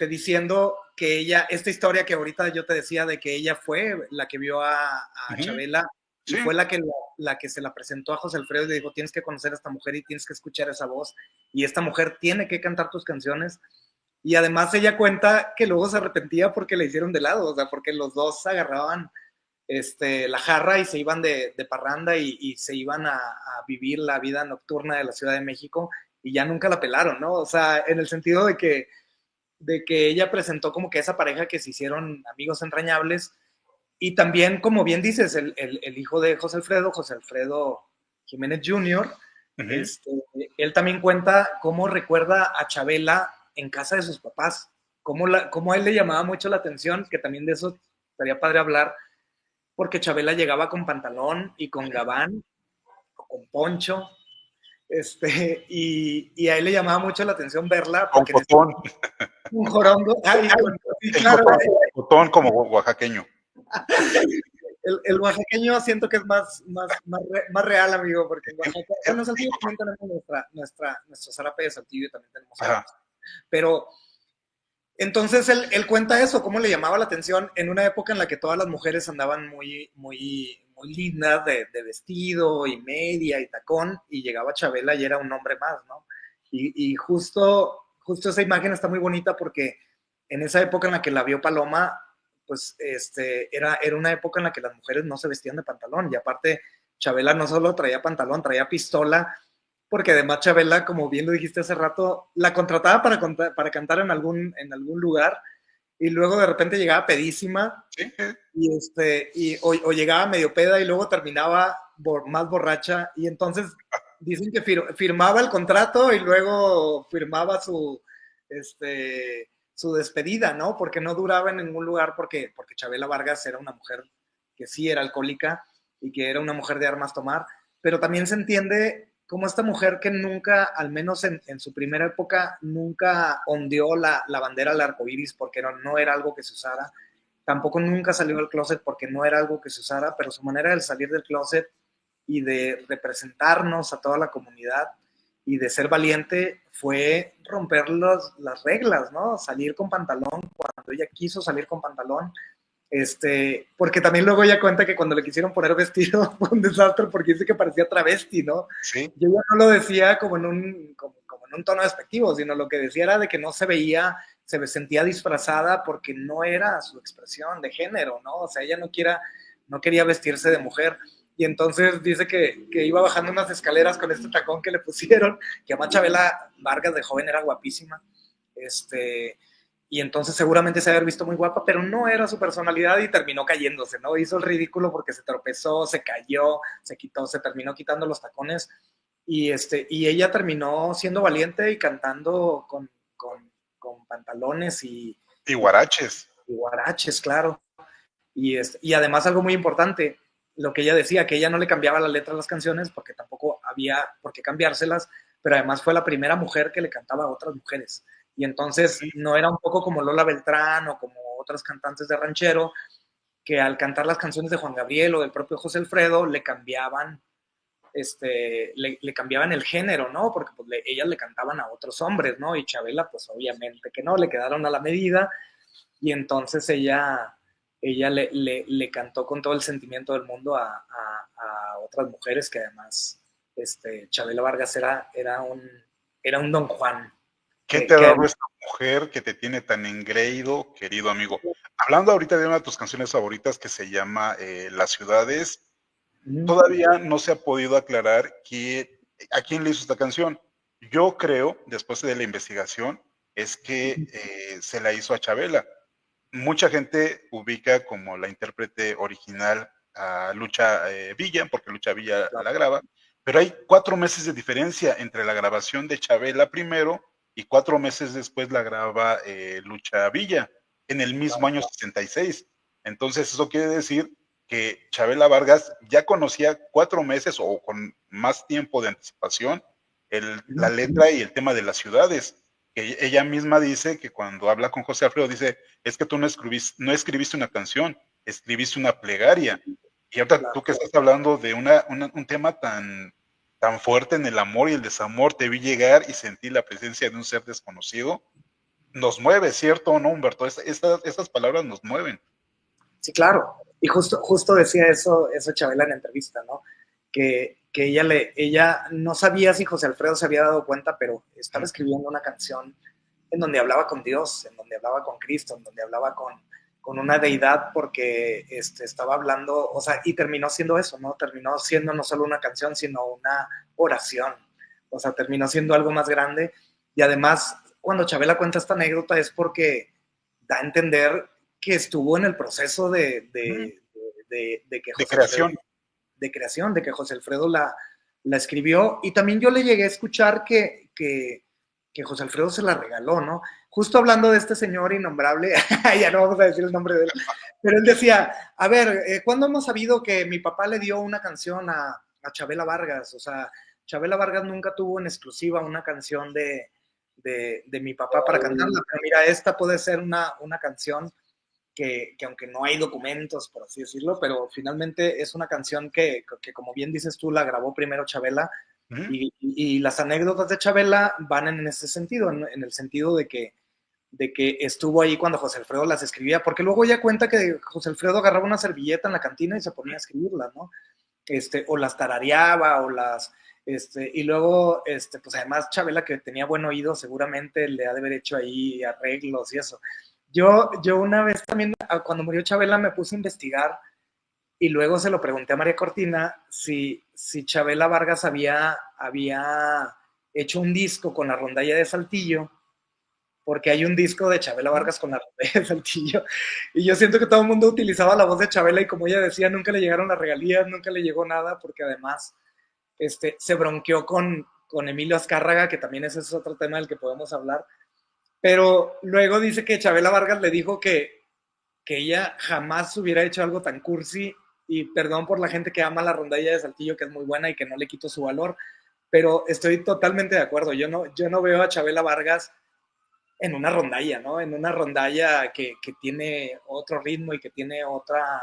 diciendo que ella, esta historia que ahorita yo te decía de que ella fue la que vio a Chabela y Sí. fue la que se la presentó a José Alfredo y le dijo, tienes que conocer a esta mujer y tienes que escuchar esa voz y esta mujer tiene que cantar tus canciones. Y además ella cuenta que luego se arrepentía porque le hicieron de lado, o sea, porque los dos agarraban la jarra y se iban de parranda y se iban a vivir la vida nocturna de la Ciudad de México y ya nunca la pelaron, ¿no? O sea, en el sentido de que ella presentó como que esa pareja que se hicieron amigos entrañables y también, como bien dices, el hijo de José Alfredo Jiménez Jr., él también cuenta cómo recuerda a Chabela en casa de sus papás, cómo a él le llamaba mucho la atención, que también de eso estaría padre hablar, porque Chabela llegaba con pantalón y con gabán o con poncho y a él le llamaba mucho la atención verla Con porque decía, cotón, un jorongo, sí, el claro, cotón como oaxaqueño. el oaxaqueño siento que es más real, amigo, porque en Oaxaca, bueno, Saltillo también tenemos nuestro zarape de Saltillo y también tenemos Ajá. otros. Pero entonces él cuenta eso, cómo le llamaba la atención en una época en la que todas las mujeres andaban muy lindas de vestido y media y tacón, y llegaba Chabela y era un hombre más, ¿no? Y justo esa imagen está muy bonita porque en esa época en la que la vio Paloma, pues era una época en la que las mujeres no se vestían de pantalón, y aparte Chabela no solo traía pantalón, traía pistola, porque además Chabela, como bien lo dijiste hace rato, la contrataba para cantar en algún lugar, y luego de repente llegaba pedísima, Sí, o llegaba medio peda y luego terminaba más borracha, y entonces dicen que firmaba el contrato y luego firmaba su despedida, ¿no? Porque no duraba en ningún lugar porque Chabela Vargas era una mujer que sí era alcohólica y que era una mujer de armas tomar, pero también se entiende como esta mujer que nunca, al menos en su primera época, nunca ondeó la bandera al arco iris porque no era algo que se usara. Tampoco nunca salió del closet porque no era algo que se usara, pero su manera de salir del closet y de representarnos a toda la comunidad y de ser valiente fue romper las reglas, ¿no? Salir con pantalón cuando ella quiso salir con pantalón, porque también luego ella cuenta que cuando le quisieron poner vestido fue un desastre porque dice que parecía travesti, ¿no? sí. Yo ya no lo decía como en un tono despectivo, sino lo que decía era de que no se veía, se sentía disfrazada porque no era su expresión de género, ¿no? O sea, ella no quería vestirse de mujer. Y entonces dice que iba bajando unas escaleras con este tacón que le pusieron, que a Chabela Vargas de joven era guapísima, y entonces seguramente se había visto muy guapa, pero no era su personalidad y terminó cayéndose, ¿no? Hizo el ridículo porque se tropezó, se cayó, se terminó quitando los tacones, y ella terminó siendo valiente y cantando con pantalones Y guaraches. y guaraches, claro. Y además algo muy importante, lo que ella decía, que ella no le cambiaba la letra a las canciones porque tampoco había por qué cambiárselas, pero además fue la primera mujer que le cantaba a otras mujeres. Y entonces Sí. no era un poco como Lola Beltrán o como otras cantantes de ranchero, que al cantar las canciones de Juan Gabriel o del propio José Alfredo le cambiaban el género, ¿no? Porque pues, ellas le cantaban a otros hombres, ¿no? Y Chabela, pues obviamente que no, le quedaron a la medida, y entonces ella le cantó con todo el sentimiento del mundo a otras mujeres que además Chabela Vargas era un Don Juan. ¿Qué Que, te ha que dado esta mujer que te tiene tan engreído, querido amigo? Hablando ahorita de una de tus canciones favoritas que se llama Las ciudades, todavía no se ha podido aclarar a quién le hizo esta canción. Yo creo, después de la investigación, es que se la hizo a Chabela. Mucha gente ubica como la intérprete original a Lucha Villa, porque Lucha Villa la graba, pero hay 4 meses de diferencia entre la grabación de Chabela primero y 4 meses después la graba Lucha Villa, en el mismo año 66. Entonces eso quiere decir que Chabela Vargas ya conocía 4 meses o con más tiempo de anticipación la letra y el tema de las ciudades. Que ella misma dice que cuando habla con José Alfredo dice, es que tú no escribiste una canción, escribiste una plegaria. Y ahorita tú que estás hablando de un tema tan fuerte en el amor y el desamor, te vi llegar y sentí la presencia de un ser desconocido, nos mueve, ¿cierto o no, Humberto? Estas palabras nos mueven. Sí, claro. Y justo decía eso Chabela en la entrevista, ¿no? Que ella no sabía si José Alfredo se había dado cuenta, pero estaba escribiendo una canción en donde hablaba con Dios, en donde hablaba con Cristo, en donde hablaba con una deidad, porque estaba hablando, o sea, y terminó siendo eso, ¿no? Terminó siendo no solo una canción, sino una oración. O sea, terminó siendo algo más grande. Y además, cuando Chabela cuenta esta anécdota es porque da a entender que estuvo en el proceso de que De José Alfredo, creación. de creación, de que José Alfredo la escribió, y también yo le llegué a escuchar que José Alfredo se la regaló, ¿no? Justo hablando de este señor innombrable, ya no vamos a decir el nombre de él, pero él decía, a ver, ¿cuándo hemos sabido que mi papá le dio una canción a Chabela Vargas? O sea, Chabela Vargas nunca tuvo en exclusiva una canción de mi papá para cantarla, pero mira, esta puede ser una canción que aunque no hay documentos, por así decirlo, pero finalmente es una canción que como bien dices tú, la grabó primero Chabela, Ujú. y las anécdotas de Chabela van en ese sentido, en el sentido de que estuvo ahí cuando José Alfredo las escribía, porque luego ella cuenta que José Alfredo agarraba una servilleta en la cantina y se ponía a escribirlas, ¿no? O las tarareaba, y luego, pues además Chabela, que tenía buen oído, seguramente le ha de haber hecho ahí arreglos y eso. Yo una vez también, cuando murió Chabela, me puse a investigar y luego se lo pregunté a María Cortina si Chabela Vargas había hecho un disco con la rondalla de Saltillo, porque hay un disco de Chabela Vargas con la rondalla de Saltillo, y yo siento que todo el mundo utilizaba la voz de Chabela y como ella decía, nunca le llegaron las regalías, nunca le llegó nada, porque además se bronqueó con Emilio Azcárraga, que también ese es otro tema del que podemos hablar, pero luego dice que Chabela Vargas le dijo que ella jamás hubiera hecho algo tan cursi, y perdón por la gente que ama la rondalla de Saltillo, que es muy buena y que no le quito su valor, pero estoy totalmente de acuerdo. Yo no veo a Chabela Vargas en una rondalla, ¿no? En una rondalla que tiene otro ritmo y que tiene otra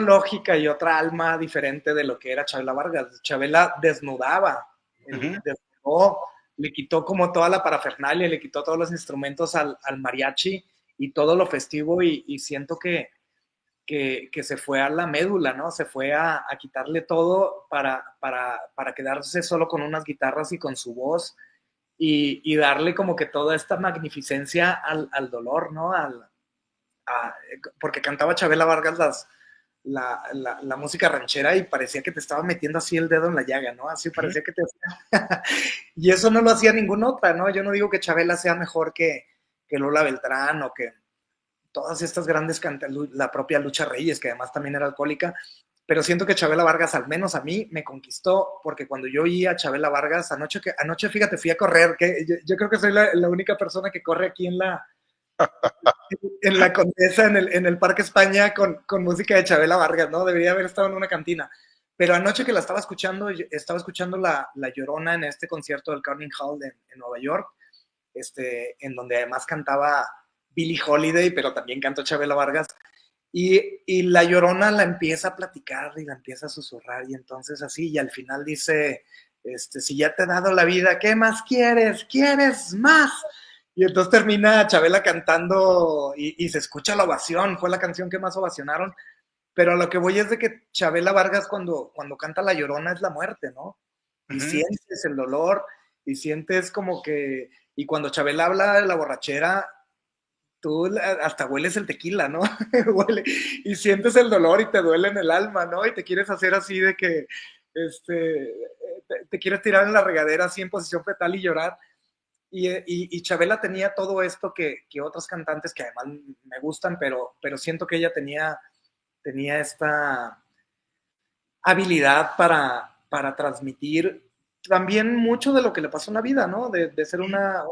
lógica y otra alma diferente de lo que era Chabela Vargas. Chabela desnudaba, Ujú. desnudó, le quitó como toda la parafernalia, le quitó todos los instrumentos al mariachi y todo lo festivo, y siento que se fue a la médula, ¿no? Se fue a quitarle todo para quedarse solo con unas guitarras y con su voz, y darle como que toda esta magnificencia al dolor, ¿no? Porque cantaba Chabela Vargas la música ranchera y parecía que te estaba metiendo así el dedo en la llaga, ¿no? Así Ujú. parecía que te hacía. Y eso no lo hacía ninguna otra, ¿no? Yo no digo que Chabela sea mejor que Lola Beltrán o que todas estas grandes la propia Lucha Reyes, que además también era alcohólica, pero siento que Chabela Vargas, al menos a mí, me conquistó, porque cuando yo oí a Chabela Vargas, anoche fíjate, fui a correr, que yo creo que soy la única persona que corre aquí en la Condesa, en el Parque España, con música de Chabela Vargas, ¿no? Debería haber estado en una cantina. Pero anoche que la estaba escuchando la Llorona en este concierto del Carnegie Hall en Nueva York, en donde además cantaba Billie Holiday, pero también cantó Chabela Vargas. Y la Llorona la empieza a platicar y la empieza a susurrar, y entonces así, y al final dice, si ya te he dado la vida, ¿qué más quieres? ¿Quieres más? Y entonces termina Chabela cantando y se escucha la ovación, fue la canción que más ovacionaron, pero a lo que voy es de que Chabela Vargas cuando canta La Llorona es la muerte, ¿no? Y Ujú. sientes el dolor, y sientes como que, y cuando Chabela habla de la borrachera, tú hasta hueles el tequila, ¿no? Huele, y sientes el dolor y te duele en el alma, ¿no? Y te quieres hacer así de que, te quieres tirar en la regadera así en posición fetal y llorar. Y Chabela tenía todo esto que otros cantantes que además me gustan, pero siento que ella tenía esta habilidad para transmitir también mucho de lo que le pasó en la vida, ¿no? De ser una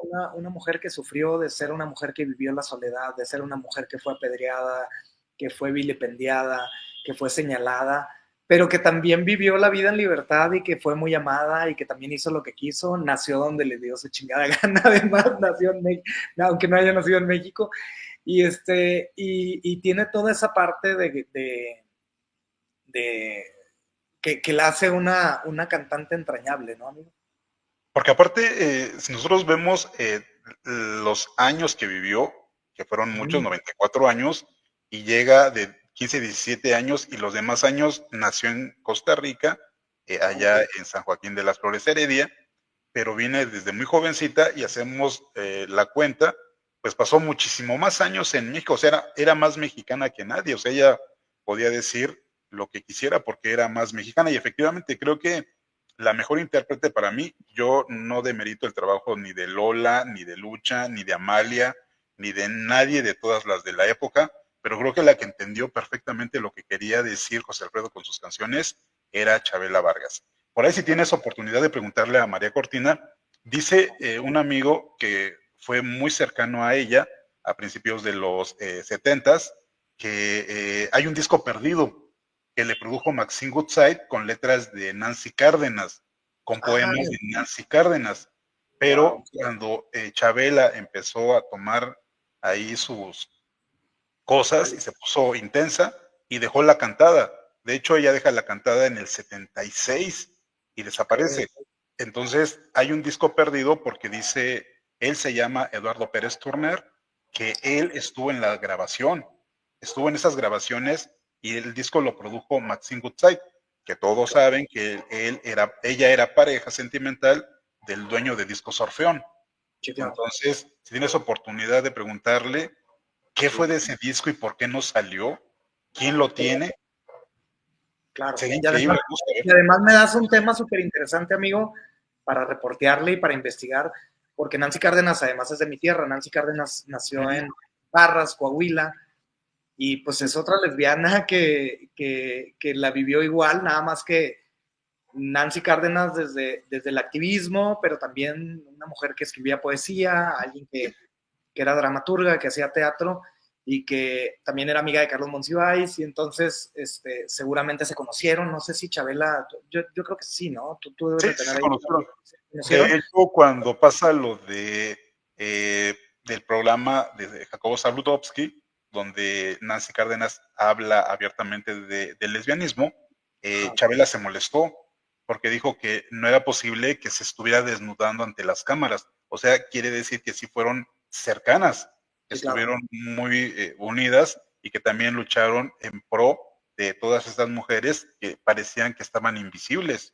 mujer que sufrió, de ser una mujer que vivió la soledad, de ser una mujer que fue apedreada, que fue vilipendiada, que fue señalada, pero que también vivió la vida en libertad y que fue muy amada y que también hizo lo que quiso, nació donde le dio su chingada gana, además nació en México, aunque no haya nacido en México, y tiene toda esa parte de que la hace una cantante entrañable, ¿no, amigo? Porque aparte, si nosotros vemos los años que vivió, que fueron muchos, Mm. 94 años, y llega de 15, 17 años, y los demás años nació en Costa Rica, allá en San Joaquín de las Flores Heredia, pero viene desde muy jovencita y hacemos la cuenta, pues pasó muchísimo más años en México, o sea, era más mexicana que nadie, o sea, ella podía decir lo que quisiera porque era más mexicana, y efectivamente creo que la mejor intérprete para mí, yo no demerito el trabajo ni de Lola, ni de Lucha, ni de Amalia, ni de nadie de todas las de la época, pero creo que la que entendió perfectamente lo que quería decir José Alfredo con sus canciones era Chabela Vargas. Por ahí si tienes oportunidad de preguntarle a María Cortina, dice un amigo que fue muy cercano a ella a principios de los 70s, que hay un disco perdido que le produjo Maxine Goodside con letras de Nancy Cárdenas. con Ah, poemas de Nancy Cárdenas. Pero wow. cuando Chabela empezó a tomar ahí sus cosas y se puso intensa y dejó la cantada. De hecho, ella deja la cantada en el 76 y Okay. desaparece. Entonces, hay un disco perdido porque dice, él se llama Eduardo Pérez Turner, que él estuvo en la grabación, estuvo en esas grabaciones y el disco lo produjo Maxine Goodside, que todos saben que ella era pareja sentimental del dueño de Discos Orfeón. Sí, claro. Entonces, si tienes oportunidad de preguntarle qué fue de ese disco y por qué no salió, quién lo tiene, Claro. sería increíble, ¿no? Y Saber. además me das un tema súper interesante, amigo, para reportearle y para investigar, porque Nancy Cárdenas además es de mi tierra. Nancy Cárdenas nació Ujú. en Parras, Coahuila, y pues es otra lesbiana que la vivió igual, nada más que Nancy Cárdenas desde el activismo, pero también una mujer que escribía poesía, alguien que era dramaturga, que hacía teatro y que también era amiga de Carlos Monsiváis, y entonces seguramente se conocieron, no sé si Chabela, yo creo que sí, ¿no? Tú debes Sí, de sí tener se ahí. conocieron. ¿Se conocieron? De hecho, cuando pasa lo de del programa de Jacobo Zabludovsky, donde Nancy Cárdenas habla abiertamente del lesbianismo, Ajá, Chabela se molestó porque dijo que no era posible que se estuviera desnudando ante las cámaras. O sea, quiere decir que sí fueron cercanas, sí, claro. estuvieron muy unidas y que también lucharon en pro de todas estas mujeres que parecían que estaban invisibles. Sí,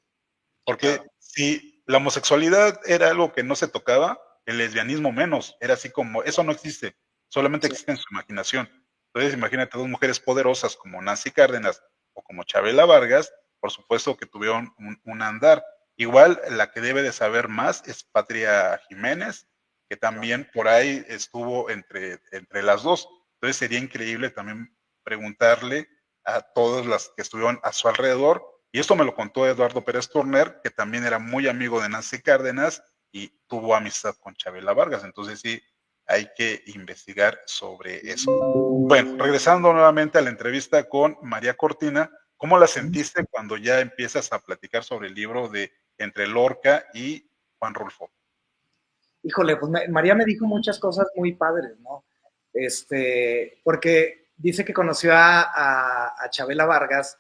Porque claro. si la homosexualidad era algo que no se tocaba, el lesbianismo menos, era así como, eso no existe, solamente Sí. existe en su imaginación. Entonces imagínate dos mujeres poderosas como Nancy Cárdenas o como Chabela Vargas, por supuesto que tuvieron un andar. Igual la que debe de saber más es Patria Jiménez, que también por ahí estuvo entre las dos. Entonces sería increíble también preguntarle a todas las que estuvieron a su alrededor, y esto me lo contó Eduardo Pérez Turner, que también era muy amigo de Nancy Cárdenas y tuvo amistad con Chabela Vargas. Entonces sí, hay que investigar sobre eso. Bueno, regresando nuevamente a la entrevista con María Cortina, ¿cómo la sentiste cuando ya empiezas a platicar sobre el libro de Entre Lorca y Juan Rulfo? Híjole, pues María me dijo muchas cosas muy padres, ¿no? Porque dice que conoció a Chabela Vargas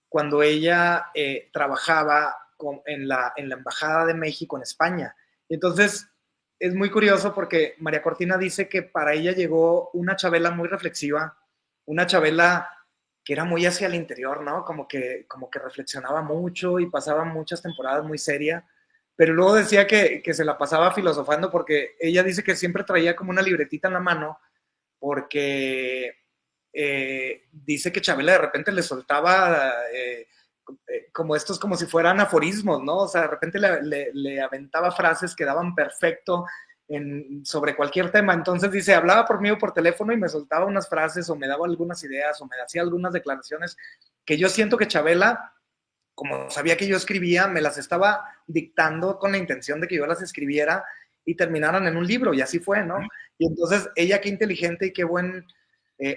cuando ella trabajaba en la Embajada de México en España. Entonces, es muy curioso porque María Cortina dice que para ella llegó una Chabela muy reflexiva, una Chabela que era muy hacia el interior, ¿no? Como que reflexionaba mucho y pasaba muchas temporadas muy seria, pero luego decía que se la pasaba filosofando porque ella dice que siempre traía como una libretita en la mano porque dice que Chabela de repente le soltaba como estos, como si fueran aforismos, ¿no? O sea, de repente le aventaba frases que daban perfecto sobre cualquier tema. Entonces dice, hablaba por mí o por teléfono y me soltaba unas frases o me daba algunas ideas o me hacía algunas declaraciones que yo siento que Chabela, como sabía que yo escribía, me las estaba dictando con la intención de que yo las escribiera y terminaran en un libro, y así fue, ¿no? Y entonces ella qué inteligente y qué buen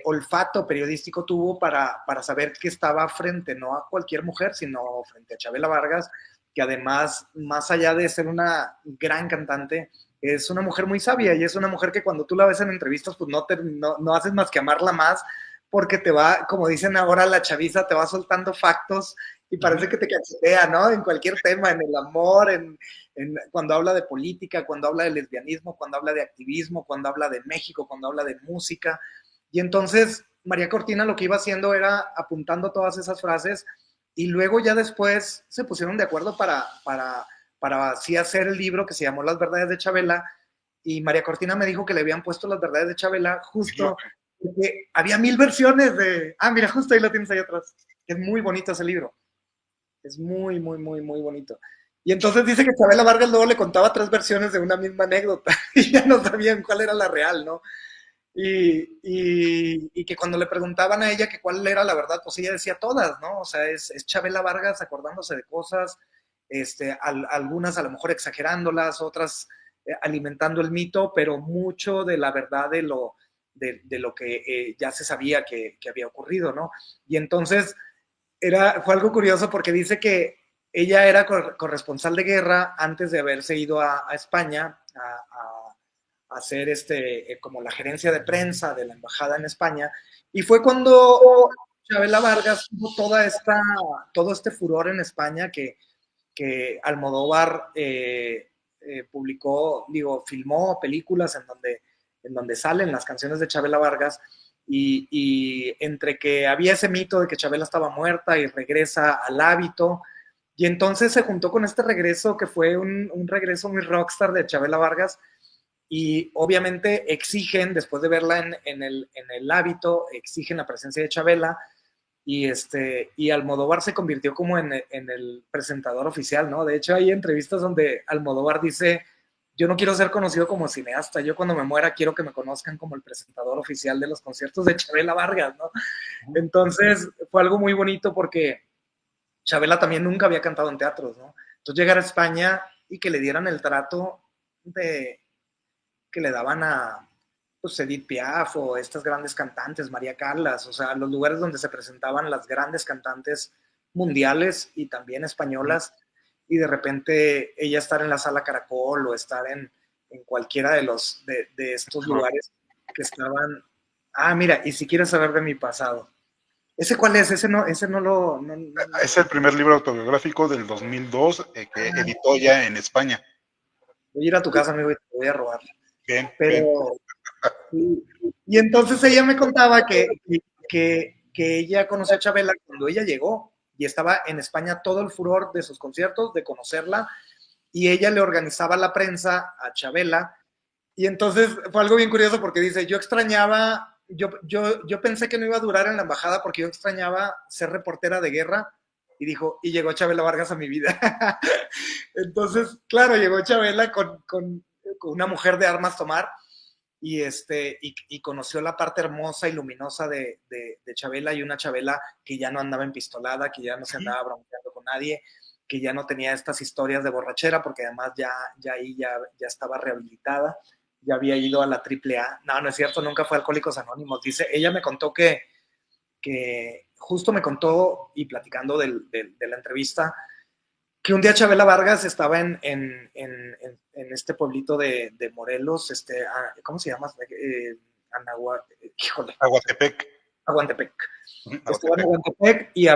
olfato periodístico tuvo para saber que estaba frente no a cualquier mujer, sino frente a Chabela Vargas, que además, más allá de ser una gran cantante, es una mujer muy sabia y es una mujer que cuando tú la ves en entrevistas, pues no haces más que amarla más porque te va, como dicen ahora la chaviza, te va soltando factos y parece que te cachetea, ¿no? En cualquier tema, en el amor, cuando habla de política, cuando habla de lesbianismo, cuando habla de activismo, cuando habla de México, cuando habla de música. Y entonces María Cortina lo que iba haciendo era apuntando todas esas frases y luego ya después se pusieron de acuerdo para así hacer el libro que se llamó Las Verdades de Chabela, y María Cortina me dijo que le habían puesto Las Verdades de Chabela justo porque había 1000 versiones de... Ah, mira, justo ahí lo tienes ahí atrás. Es muy bonito ese libro. Es muy, muy, muy, muy bonito. Y entonces dice que Chabela Vargas luego le contaba 3 versiones de una misma anécdota y ya no sabían cuál era la real, ¿no? Y que cuando le preguntaban a ella que cuál era la verdad, pues ella decía todas, ¿no? O sea, es Chabela Vargas acordándose de cosas, algunas a lo mejor exagerándolas, otras alimentando el mito, pero mucho de la verdad de lo que ya se sabía que había ocurrido, ¿no? Y entonces fue algo curioso porque dice que ella era corresponsal de guerra antes de haberse ido a España a hacer como la gerencia de prensa de la embajada en España. Y fue cuando Chabela Vargas tuvo todo este furor en España que Almodóvar publicó, filmó películas en donde salen las canciones de Chabela Vargas. Y entre que había ese mito de que Chabela estaba muerta y regresa al hábito, y entonces se juntó con este regreso que fue un regreso muy rockstar de Chabela Vargas, y obviamente exigen, después de verla en el hábito, exigen la presencia de Chabela, y Almodóvar se convirtió como en el presentador oficial, ¿no? De hecho, hay entrevistas donde Almodóvar dice, yo no quiero ser conocido como cineasta, yo cuando me muera quiero que me conozcan como el presentador oficial de los conciertos de Chabela Vargas, ¿no? Entonces, fue algo muy bonito porque Chabela también nunca había cantado en teatros, ¿no? Entonces, llegar a España y que le dieran el trato que le daban a pues, Edith Piaf o estas grandes cantantes, María Callas, o sea, los lugares donde se presentaban las grandes cantantes mundiales y también españolas, y de repente ella estar en la Sala Caracol o estar en cualquiera de estos lugares que estaban. Ah, mira, y si quieres saber de mi pasado. ¿Ese cuál es? Ese no lo... Es el primer libro autobiográfico del 2002 que editó ya en España. Voy a ir a tu casa, amigo, y te voy a robar. Bien, Pero... Sí. Y entonces ella me contaba que ella conoció a Chabela cuando ella llegó y estaba en España todo el furor de sus conciertos, de conocerla, y ella le organizaba la prensa a Chabela. Y entonces fue algo bien curioso porque dice, yo extrañaba, yo pensé que no iba a durar en la embajada porque yo extrañaba ser reportera de guerra, y dijo, y llegó Chabela Vargas a mi vida. Entonces, claro, llegó Chabela con una mujer de armas tomar, y conoció la parte hermosa y luminosa de Chabela, y una Chabela que ya no andaba empistolada, que ya no se andaba bronceando con nadie, que ya no tenía estas historias de borrachera, porque además ya estaba rehabilitada, ya había ido a la AAA. No es cierto, nunca fue a Alcohólicos Anónimos. Dice, ella me contó que justo me contó, y platicando de la entrevista, que un día Chabela Vargas estaba en este pueblito de Morelos, ¿cómo se llama? Aguatepec. Aguantepec. Estaba en Aguantepec y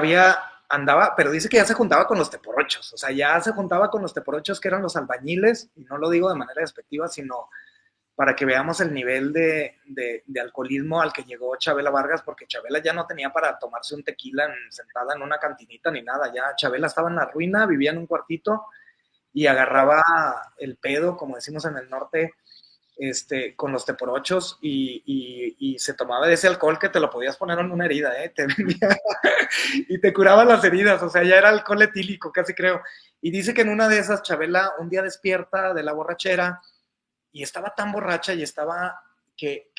andaba, pero dice que ya se juntaba con los teporochos, o sea, ya se juntaba con los teporochos que eran los albañiles, y no lo digo de manera despectiva, sino para que veamos el nivel de alcoholismo al que llegó Chabela Vargas, porque Chabela ya no tenía para tomarse un tequila sentada en una cantinita ni nada, ya Chabela estaba en la ruina, vivía en un cuartito y agarraba el pedo, como decimos en el norte, con los teporochos, y se tomaba de ese alcohol que te lo podías poner en una herida, y te curaba las heridas, o sea, ya era alcohol etílico, casi creo. Y dice que en una de esas Chabela un día despierta de la borrachera, y estaba tan borracha y estaba que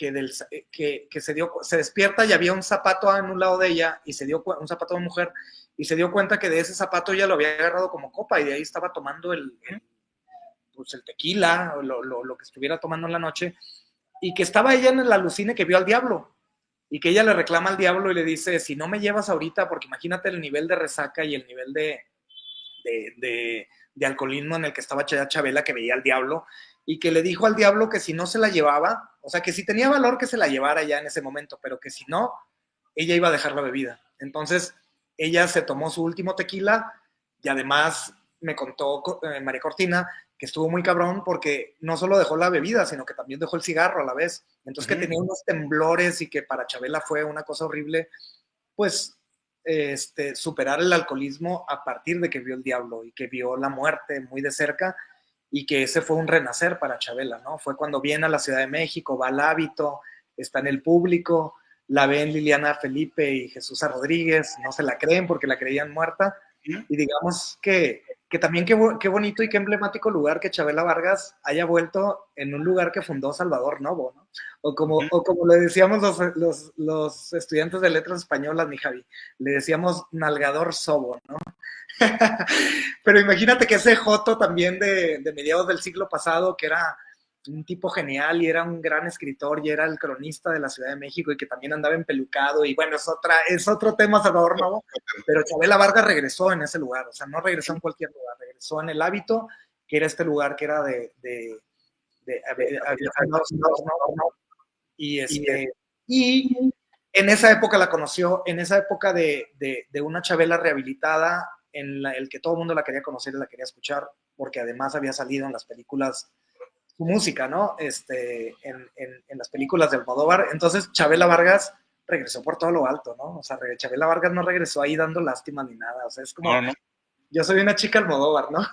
se despierta y había un zapato en un lado de ella, y un zapato de mujer, y se dio cuenta que de ese zapato ella lo había agarrado como copa, y de ahí estaba tomando pues el tequila o lo que estuviera tomando en la noche, y que estaba ella en el alucine que vio al diablo, y que ella le reclama al diablo y le dice, si no me llevas ahorita, porque imagínate el nivel de resaca y el nivel de alcoholismo en el que estaba Chabela, que veía al diablo, y que le dijo al diablo que si no se la llevaba, o sea, que si tenía valor que se la llevara ya en ese momento, pero que si no, ella iba a dejar la bebida. Entonces, ella se tomó su último tequila, y además me contó María Cortina que estuvo muy cabrón porque no solo dejó la bebida, sino que también dejó el cigarro a la vez. Entonces, que tenía unos temblores, y que para Chabela fue una cosa horrible, pues, superar el alcoholismo a partir de que vio el diablo y que vio la muerte muy de cerca, y que ese fue un renacer para Chabela, ¿no? Fue cuando viene a la Ciudad de México, va al hábito, está en el público, la ven Liliana Felipe y Jesús Rodríguez, no se la creen porque la creían muerta, y digamos que también qué bonito y qué emblemático lugar que Chabela Vargas haya vuelto en un lugar que fundó Salvador Novo, ¿no? O como le decíamos los estudiantes de letras españolas, mi Javi, le decíamos Nalgador Sobo, ¿no? Pero imagínate que ese joto también de mediados del siglo pasado, que era un tipo genial y era un gran escritor y era el cronista de la Ciudad de México y que también andaba empelucado y bueno, es otro tema, Salvador Novo, pero Chabela Vargas regresó en ese lugar, o sea, no regresó en cualquier lugar, regresó en el Hábito, que era este lugar que era había fundado y y en esa época la conoció, en esa época de una Chabela rehabilitada en el que todo el mundo la quería conocer y la quería escuchar, porque además había salido en las películas su música, ¿no? En las películas de Almodóvar. Entonces, Chabela Vargas regresó por todo lo alto, ¿no? O sea, Chabela Vargas no regresó ahí dando lástima ni nada. O sea, es como, No. yo soy una chica Almodóvar, ¿no?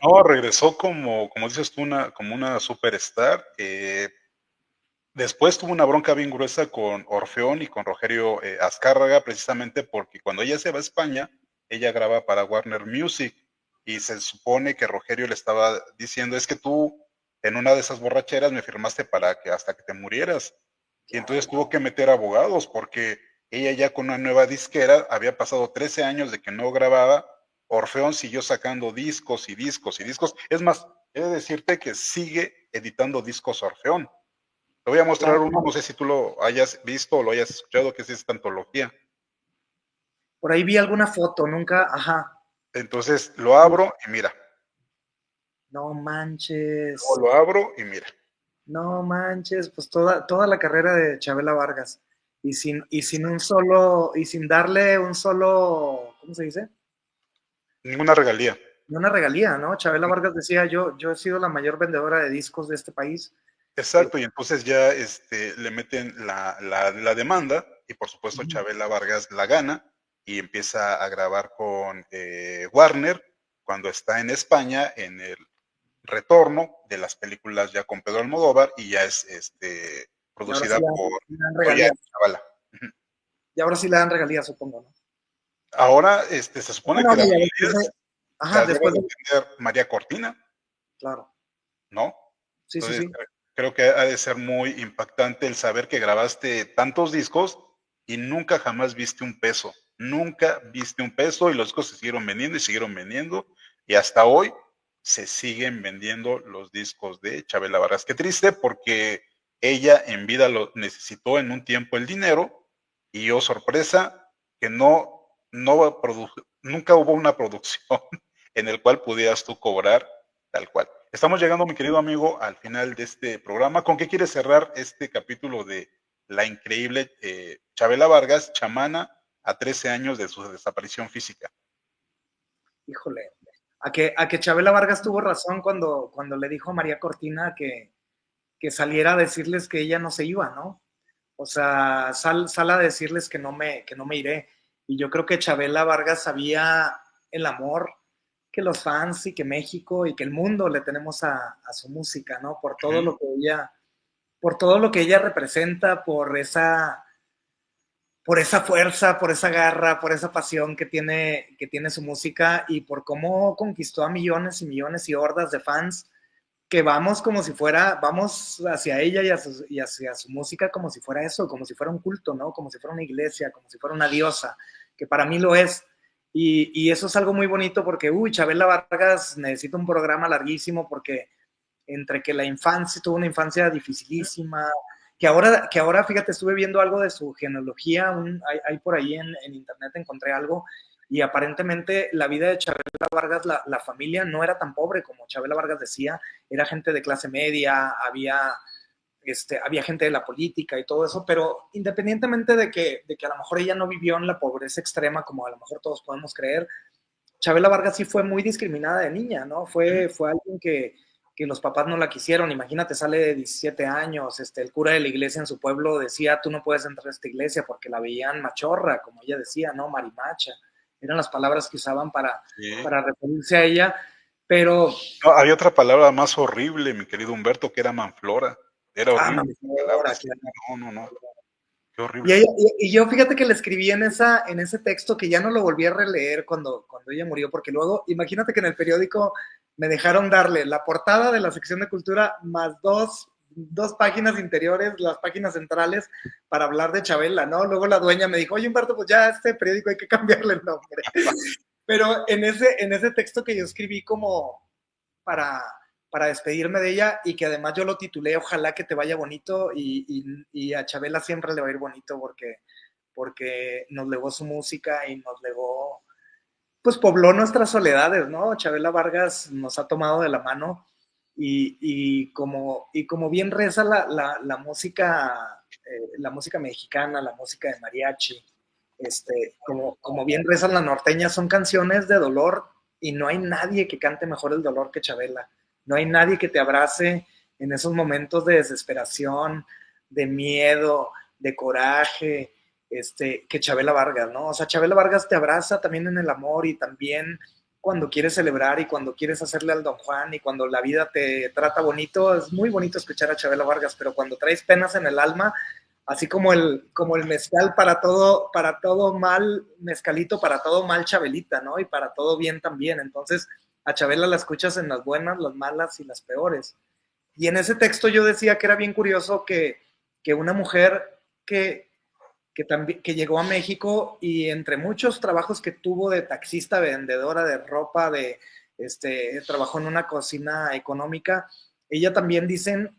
No, regresó como dices tú, como una superstar. Después tuvo una bronca bien gruesa con Orfeón y con Rogerio Azcárraga, precisamente porque cuando ella se va a España, ella graba para Warner Music y se supone que Rogerio le estaba diciendo, es que tú en una de esas borracheras me firmaste para que hasta que te murieras. Y entonces tuvo que meter abogados porque ella ya con una nueva disquera, había pasado 13 años de que no grababa, Orfeón siguió sacando discos y discos y discos. Es más, he de decirte que sigue editando discos Orfeón. Te voy a mostrar uno, no sé si tú lo hayas visto o lo hayas escuchado, que es esta antología. Por ahí vi alguna foto, nunca, ajá. Entonces lo abro y mira. No manches. Lo abro y mira. No manches, pues toda la carrera de Chabela Vargas. Y sin un solo, y sin darle un solo, ¿cómo se dice? Ninguna regalía. Una regalía, ¿no? Chabela Vargas decía, yo he sido la mayor vendedora de discos de este país. Exacto, y entonces ya le meten la demanda y por supuesto Chabela Vargas la gana y empieza a grabar con Warner cuando está en España en el retorno de las películas ya con Pedro Almodóvar y ya es producida por Ollanta Chavala. Y ahora sí le dan regalías, supongo, ¿no? Ahora se supone que las regalías las debe después de tener María Cortina. Claro. ¿No? Sí, Entonces, sí. creo que ha de ser muy impactante el saber que grabaste tantos discos y nunca jamás viste un peso. Nunca viste un peso y los discos se siguieron vendiendo y siguieron vendiendo y hasta hoy se siguen vendiendo los discos de Chabela Vargas. Qué triste porque ella en vida lo necesitó en un tiempo el dinero y oh sorpresa que nunca hubo una producción en el cual pudieras tú cobrar tal cual. Estamos llegando, mi querido amigo, al final de este programa. ¿Con qué quieres cerrar este capítulo de la increíble Chabela Vargas, chamana, a 13 años de su desaparición física? Híjole, a que Chabela Vargas tuvo razón cuando le dijo a María Cortina que saliera a decirles que ella no se iba, ¿no? O sea, sal a decirles que no me iré. Y yo creo que Chabela Vargas sabía el amor que los fans y que México y que el mundo le tenemos a su música, ¿no? Por todo lo que ella representa, por esa fuerza, por esa garra, por esa pasión que tiene su música y por cómo conquistó a millones y millones y hordas de fans que vamos hacia ella y hacia su música como si fuera eso, como si fuera un culto, ¿no? Como si fuera una iglesia, como si fuera una diosa, que para mí lo es. Y eso es algo muy bonito porque, Chabela Vargas necesita un programa larguísimo porque entre que la infancia, tuvo una infancia dificilísima, que ahora fíjate, estuve viendo algo de su genealogía, hay por ahí en internet encontré algo, y aparentemente la vida de Chabela Vargas, la familia no era tan pobre como Chabela Vargas decía, era gente de clase media, había gente de la política y todo eso, pero independientemente de que a lo mejor ella no vivió en la pobreza extrema como a lo mejor todos podemos creer, Chabela Vargas sí fue muy discriminada de niña, ¿no? Fue alguien que los papás no la quisieron. Imagínate, sale de 17 años, el cura de la iglesia en su pueblo decía, tú no puedes entrar a esta iglesia porque la veían machorra, como ella decía, ¿no? Marimacha. Eran las palabras que usaban para referirse a ella, pero... No, había otra palabra más horrible, mi querido Humberto, que era manflora. Era horrible. Manflora, claro. No. Qué horrible. Y yo fíjate que le escribí en ese texto que ya no lo volví a releer cuando ella murió, porque luego, imagínate que en el periódico me dejaron darle la portada de la sección de cultura más dos páginas interiores, las páginas centrales, para hablar de Chabela, ¿no? Luego la dueña me dijo, oye Humberto, pues ya a este periódico hay que cambiarle el nombre. Pero en ese texto que yo escribí como para para despedirme de ella y que además yo lo titulé Ojalá que te vaya bonito y a Chabela siempre le va a ir bonito porque nos legó su música y nos legó, pues pobló nuestras soledades, ¿no? Chabela Vargas nos ha tomado de la mano y como bien reza la música mexicana, la música de mariachi, como bien rezan las norteñas, son canciones de dolor y no hay nadie que cante mejor el dolor que Chabela. No hay nadie que te abrace en esos momentos de desesperación, de miedo, de coraje, que Chabela Vargas, ¿no? O sea, Chabela Vargas te abraza también en el amor y también cuando quieres celebrar y cuando quieres hacerle al Don Juan y cuando la vida te trata bonito, es muy bonito escuchar a Chabela Vargas, pero cuando traes penas en el alma, así como el mezcal para todo mal, mezcalito para todo mal Chabelita, ¿no? Y para todo bien también. Entonces, a Chabela la escuchas en las buenas, las malas y las peores. Y en ese texto yo decía que era bien curioso que una mujer que llegó a México y entre muchos trabajos que tuvo de taxista, vendedora de ropa, trabajó en una cocina económica, ella también dicen,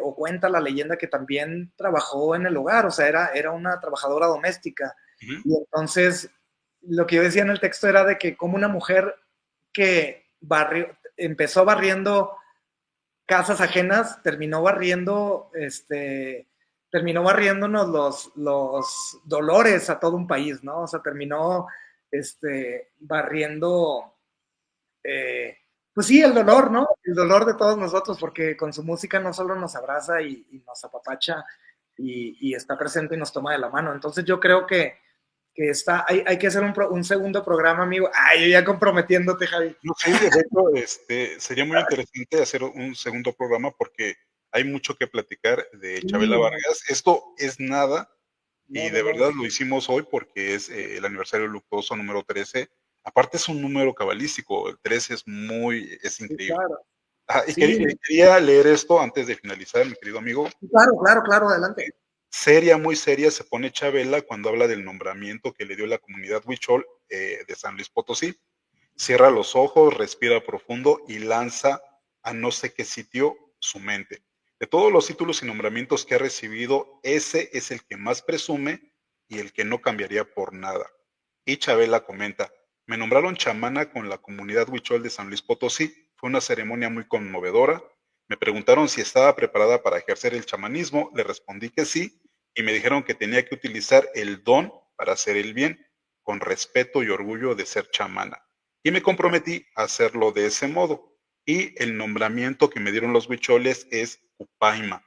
o cuenta la leyenda que también trabajó en el hogar, o sea, era una trabajadora doméstica. Y entonces, lo que yo decía en el texto era de que como una mujer que empezó barriendo casas ajenas, terminó barriéndonos los dolores a todo un país, ¿no? O sea, terminó barriendo, pues sí, el dolor, ¿no? El dolor de todos nosotros, porque con su música no solo nos abraza y nos apapacha y está presente y nos toma de la mano. Entonces yo creo que hay que hacer un segundo programa, amigo. Ay, yo ya comprometiéndote, Javi. No sé, de hecho, sería muy interesante hacer un segundo programa porque hay mucho que platicar de Chabela Vargas. Esto es nada y de verdad lo hicimos hoy porque es el aniversario luctuoso número 13. Aparte es un número cabalístico, el 13 es increíble. Sí, claro. Y quería leer esto antes de finalizar, mi querido amigo. Claro, adelante. Seria, muy seria se pone Chabela cuando habla del nombramiento que le dio la comunidad huichol de San Luis Potosí. Cierra los ojos, respira profundo y lanza a no sé qué sitio su mente. De todos los títulos y nombramientos que ha recibido, ese es el que más presume y el que no cambiaría por nada. Y Chabela comenta, me nombraron chamana con la comunidad huichol de San Luis Potosí. Fue una ceremonia muy conmovedora. Me preguntaron si estaba preparada para ejercer el chamanismo. Le respondí que sí y me dijeron que tenía que utilizar el don para hacer el bien, con respeto y orgullo de ser chamana. Y me comprometí a hacerlo de ese modo. Y el nombramiento que me dieron los huicholes es Cupaima,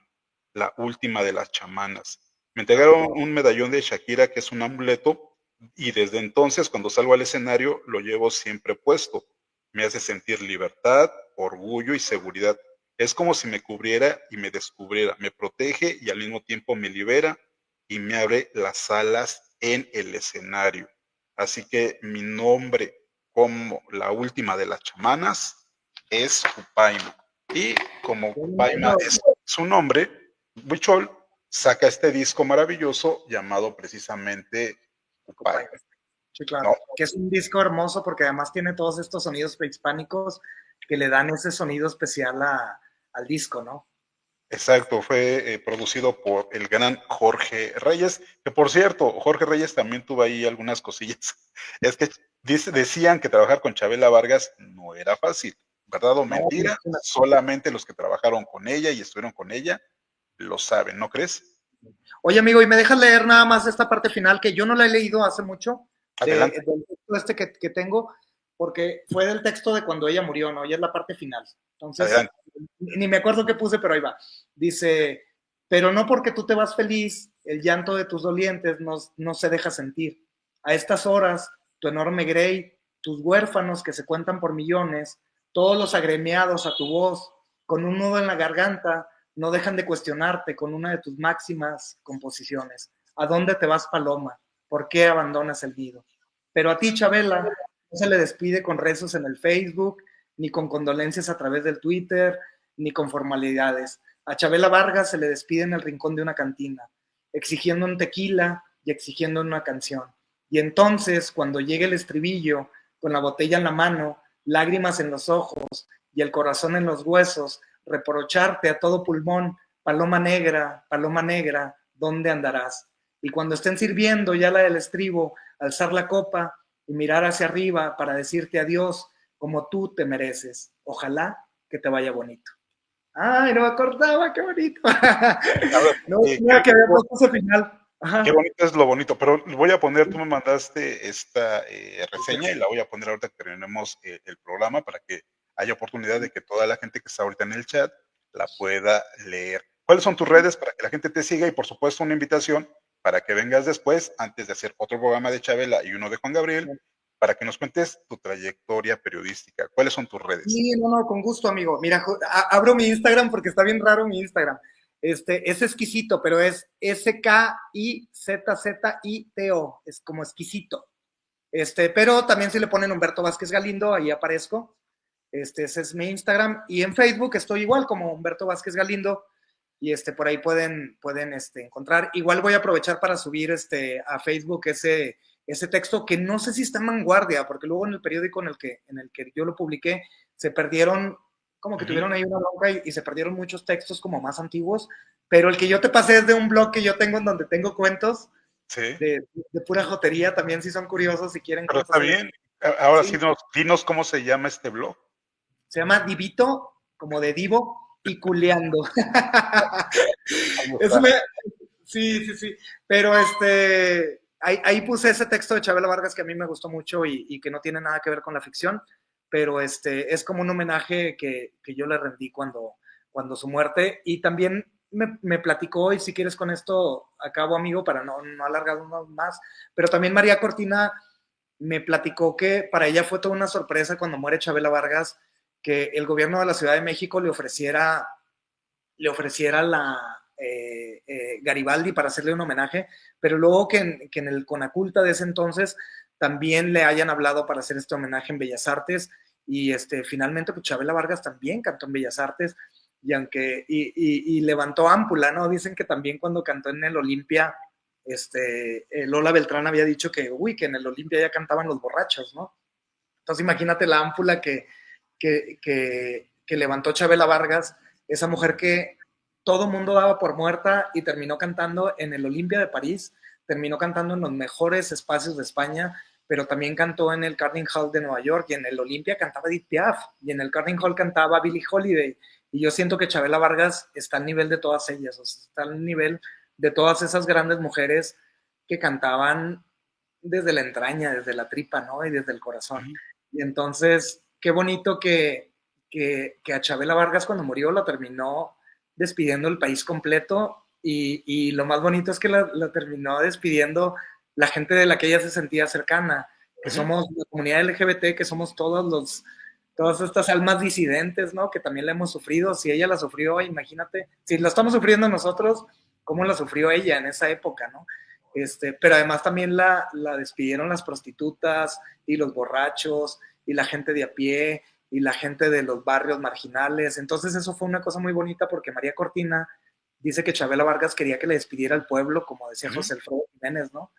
la última de las chamanas. Me entregaron un medallón de Shakira, que es un amuleto, y desde entonces, cuando salgo al escenario, lo llevo siempre puesto. Me hace sentir libertad, orgullo y seguridad. Es como si me cubriera y me descubriera, me protege y al mismo tiempo me libera y me abre las alas en el escenario. Así que mi nombre como la última de las chamanas es Cupaima. Y como Cupaima es su nombre, huichol saca este disco maravilloso llamado precisamente Cupaima. Sí, claro. ¿No? Que es un disco hermoso porque además tiene todos estos sonidos prehispánicos que le dan ese sonido especial al disco, ¿no? Exacto, fue producido por el gran Jorge Reyes, que por cierto, Jorge Reyes también tuvo ahí algunas cosillas. Es que decían que trabajar con Chabela Vargas no era fácil, ¿verdad o mentira? No, solamente los que trabajaron con ella y estuvieron con ella lo saben, ¿no crees? Oye, amigo, ¿y me dejas leer nada más esta parte final que yo no la he leído hace mucho? Del texto que tengo, porque fue del texto de cuando ella murió, ¿no? Y es la parte final. Entonces, adelante. Ni me acuerdo qué puse, pero ahí va. Dice, pero no porque tú te vas feliz, el llanto de tus dolientes no se deja sentir. A estas horas, tu enorme grey, tus huérfanos que se cuentan por millones, todos los agremiados a tu voz, con un nudo en la garganta, no dejan de cuestionarte con una de tus máximas composiciones. ¿A dónde te vas, paloma? ¿Por qué abandonas el nido? Pero a ti, Chabela, no se le despide con rezos en el Facebook, ni con condolencias a través del Twitter, ni con formalidades. A Chabela Vargas se le despide en el rincón de una cantina, exigiendo un tequila y exigiendo una canción. Y entonces, cuando llegue el estribillo, con la botella en la mano, lágrimas en los ojos y el corazón en los huesos, reprocharte a todo pulmón, paloma negra, ¿dónde andarás? Y cuando estén sirviendo ya la del estribo, alzar la copa y mirar hacia arriba para decirte adiós como tú te mereces. Ojalá que te vaya bonito. Ay, no me acordaba, qué bonito. Ahora, No tenía que haber puesto ese final. qué Ajá. bonito es lo bonito, pero voy a poner, tú me mandaste esta reseña y la voy a poner ahorita que terminemos el programa para que haya oportunidad de que toda la gente que está ahorita en el chat la pueda leer. ¿Cuáles son tus redes para que la gente te siga? Y por supuesto una invitación para que vengas después, antes de hacer otro programa de Chabela y uno de Juan Gabriel, para que nos cuentes tu trayectoria periodística. ¿Cuáles son tus redes? Sí, no, no, con gusto, amigo. Mira, abro mi Instagram porque está bien raro mi Instagram. Es exquisito, pero es SKIZZITO, es como exquisito. Pero también si le ponen Humberto Vázquez Galindo, ahí aparezco. Ese es mi Instagram. Y en Facebook estoy igual como Humberto Vázquez Galindo. Y por ahí pueden encontrar. Igual voy a aprovechar para subir a Facebook ese texto que no sé si está en Vanguardia, porque luego en el periódico en el que yo lo publiqué, se perdieron, como que tuvieron ahí una bronca y se perdieron muchos textos como más antiguos, pero el que yo te pasé es de un blog que yo tengo en donde tengo cuentos Sí, de pura jotería, también si son curiosos, si quieren pero cosas está ahí. bien. Ahora sí, Sí, dinos cómo se llama este blog. se llama Divito, como de Divo, y Culeando. Ahí Eso está. me, sí, sí, sí. Pero ahí puse ese texto de Chabela Vargas que a mí me gustó mucho y que no tiene nada que ver con la ficción, pero es como un homenaje que yo le rendí cuando su muerte. Y también me platicó, y si quieres con esto acabo, amigo, para no alargar uno más, pero también María Cortina me platicó que para ella fue toda una sorpresa cuando muere Chabela Vargas, que el gobierno de la Ciudad de México le ofreciera Garibaldi para hacerle un homenaje, pero luego que en el Conaculta de ese entonces también le hayan hablado para hacer este homenaje en Bellas Artes, y finalmente pues Chabela Vargas también cantó en Bellas Artes, y levantó ámpula, ¿no? Dicen que también cuando cantó en el Olimpia, Lola Beltrán había dicho que en el Olimpia ya cantaban los borrachos, ¿no? Entonces imagínate la ámpula que levantó Chabela Vargas, esa mujer que todo mundo daba por muerta y terminó cantando en el Olimpia de París, terminó cantando en los mejores espacios de España, pero también cantó en el Carnegie Hall de Nueva York, y en el Olimpia cantaba Edith Piaf, y en el Carnegie Hall cantaba Billie Holiday, y yo siento que Chabela Vargas está al nivel de todas ellas, o sea, está al nivel de todas esas grandes mujeres que cantaban desde la entraña, desde la tripa, ¿no? Y desde el corazón. Y entonces, qué bonito que a Chabela Vargas cuando murió la terminó despidiendo el país completo, y lo más bonito es que la terminó despidiendo la gente de la que ella se sentía cercana, que somos la comunidad LGBT, que somos todas estas almas disidentes, ¿no? Que también la hemos sufrido. Si ella la sufrió, imagínate, si la estamos sufriendo nosotros, ¿cómo la sufrió ella en esa época, ¿no? Pero además también la despidieron las prostitutas y los borrachos y la gente de a pie y la gente de los barrios marginales. Entonces eso fue una cosa muy bonita, porque María Cortina dice que Chabela Vargas quería que le despidiera al pueblo, como decía José Alfredo Jiménez, ¿no?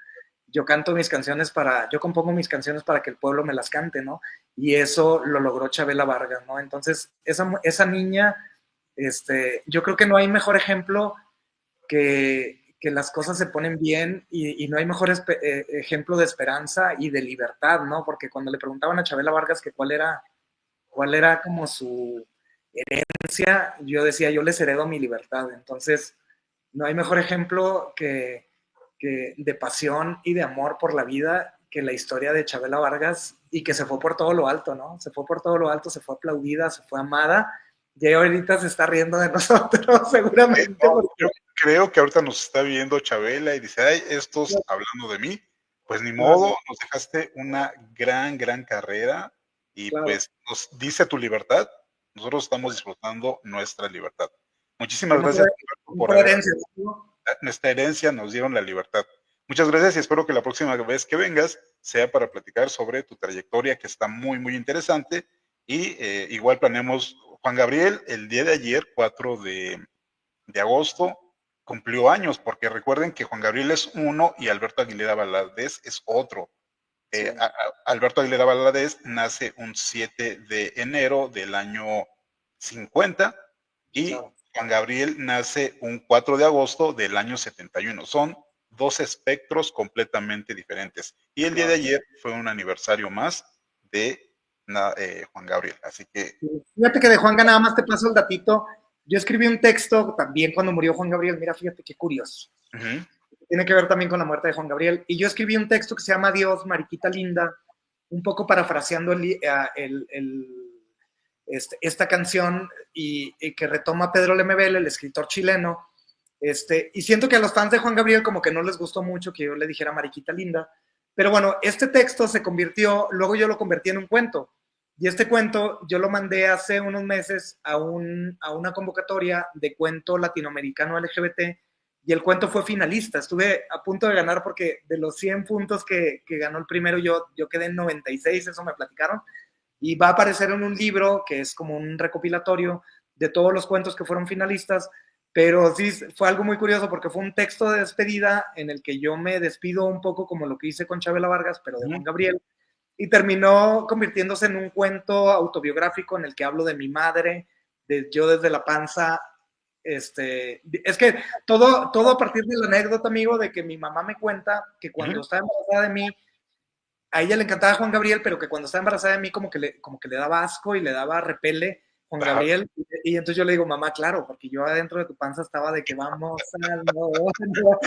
Yo compongo mis canciones para que el pueblo me las cante, ¿no? Y eso lo logró Chabela Vargas, ¿no? Entonces, esa niña, yo creo que no hay mejor ejemplo que las cosas se ponen bien, y no hay mejor ejemplo de esperanza y de libertad, ¿no? Porque cuando le preguntaban a Chabela Vargas que cuál era como su herencia, yo decía, yo les heredo mi libertad. Entonces, no hay mejor ejemplo que de pasión y de amor por la vida que la historia de Chabela Vargas, y que se fue por todo lo alto, ¿no? Se fue por todo lo alto, se fue aplaudida, se fue amada, y ahorita se está riendo de nosotros, seguramente. No, yo creo que ahorita nos está viendo Chabela y dice, ay, estos hablando de mí, pues ni modo, Claro, nos dejaste una gran carrera y claro. pues nos dice tu libertad, nosotros estamos disfrutando nuestra libertad. Que Muchísimas no gracias, fue, Humberto, no por fue haber, herencia, ¿no? nuestra herencia nos dieron la libertad. Muchas gracias y espero que la próxima vez que vengas sea para platicar sobre tu trayectoria, que está muy interesante, y igual planeamos, Juan Gabriel, el día de ayer, 4 de agosto, cumplió años, porque recuerden que Juan Gabriel es uno y Alberto Aguilera Valadez es otro. Sí, Alberto Aguilera Valadez nace un 7 de enero del año 50 y claro. Juan Gabriel nace un 4 de agosto del año 71. Son dos espectros completamente diferentes. Y el día de Claro. ayer fue un aniversario más de Juan Gabriel. Así que, Sí. Fíjate que de Juanga nada más te paso el datito. Yo escribí un texto también cuando murió Juan Gabriel. Mira, fíjate qué curioso. uh-huh, Tiene que ver también con la muerte de Juan Gabriel. Y yo escribí un texto que se llama Dios, Mariquita Linda, un poco parafraseando esta canción y que retoma Pedro Lemebel, el escritor chileno. Y siento que a los fans de Juan Gabriel como que no les gustó mucho que yo le dijera Mariquita Linda. Pero bueno, este texto se convirtió, luego yo lo convertí en un cuento. Y este cuento yo lo mandé hace unos meses a una convocatoria de cuento latinoamericano LGBT y el cuento fue finalista. Estuve a punto de ganar porque de los 100 puntos que ganó el primero yo quedé en 96, eso me platicaron. Y va a aparecer en un libro que es como un recopilatorio de todos los cuentos que fueron finalistas, pero sí fue algo muy curioso porque fue un texto de despedida en el que yo me despido un poco como lo que hice con Chabela Vargas, pero de uh-huh. Juan Gabriel, y terminó convirtiéndose en un cuento autobiográfico en el que hablo de mi madre, de yo desde la panza. Es que todo a partir de la anécdota, amigo, de que mi mamá me cuenta que cuando Uh-huh. estaba embarazada de mí, a ella le encantaba Juan Gabriel, pero que cuando estaba embarazada de mí como que le daba asco y le daba repele Juan Ajá. Gabriel. Y entonces yo le digo, mamá, claro, porque yo adentro de tu panza estaba de que vamos al no. Yo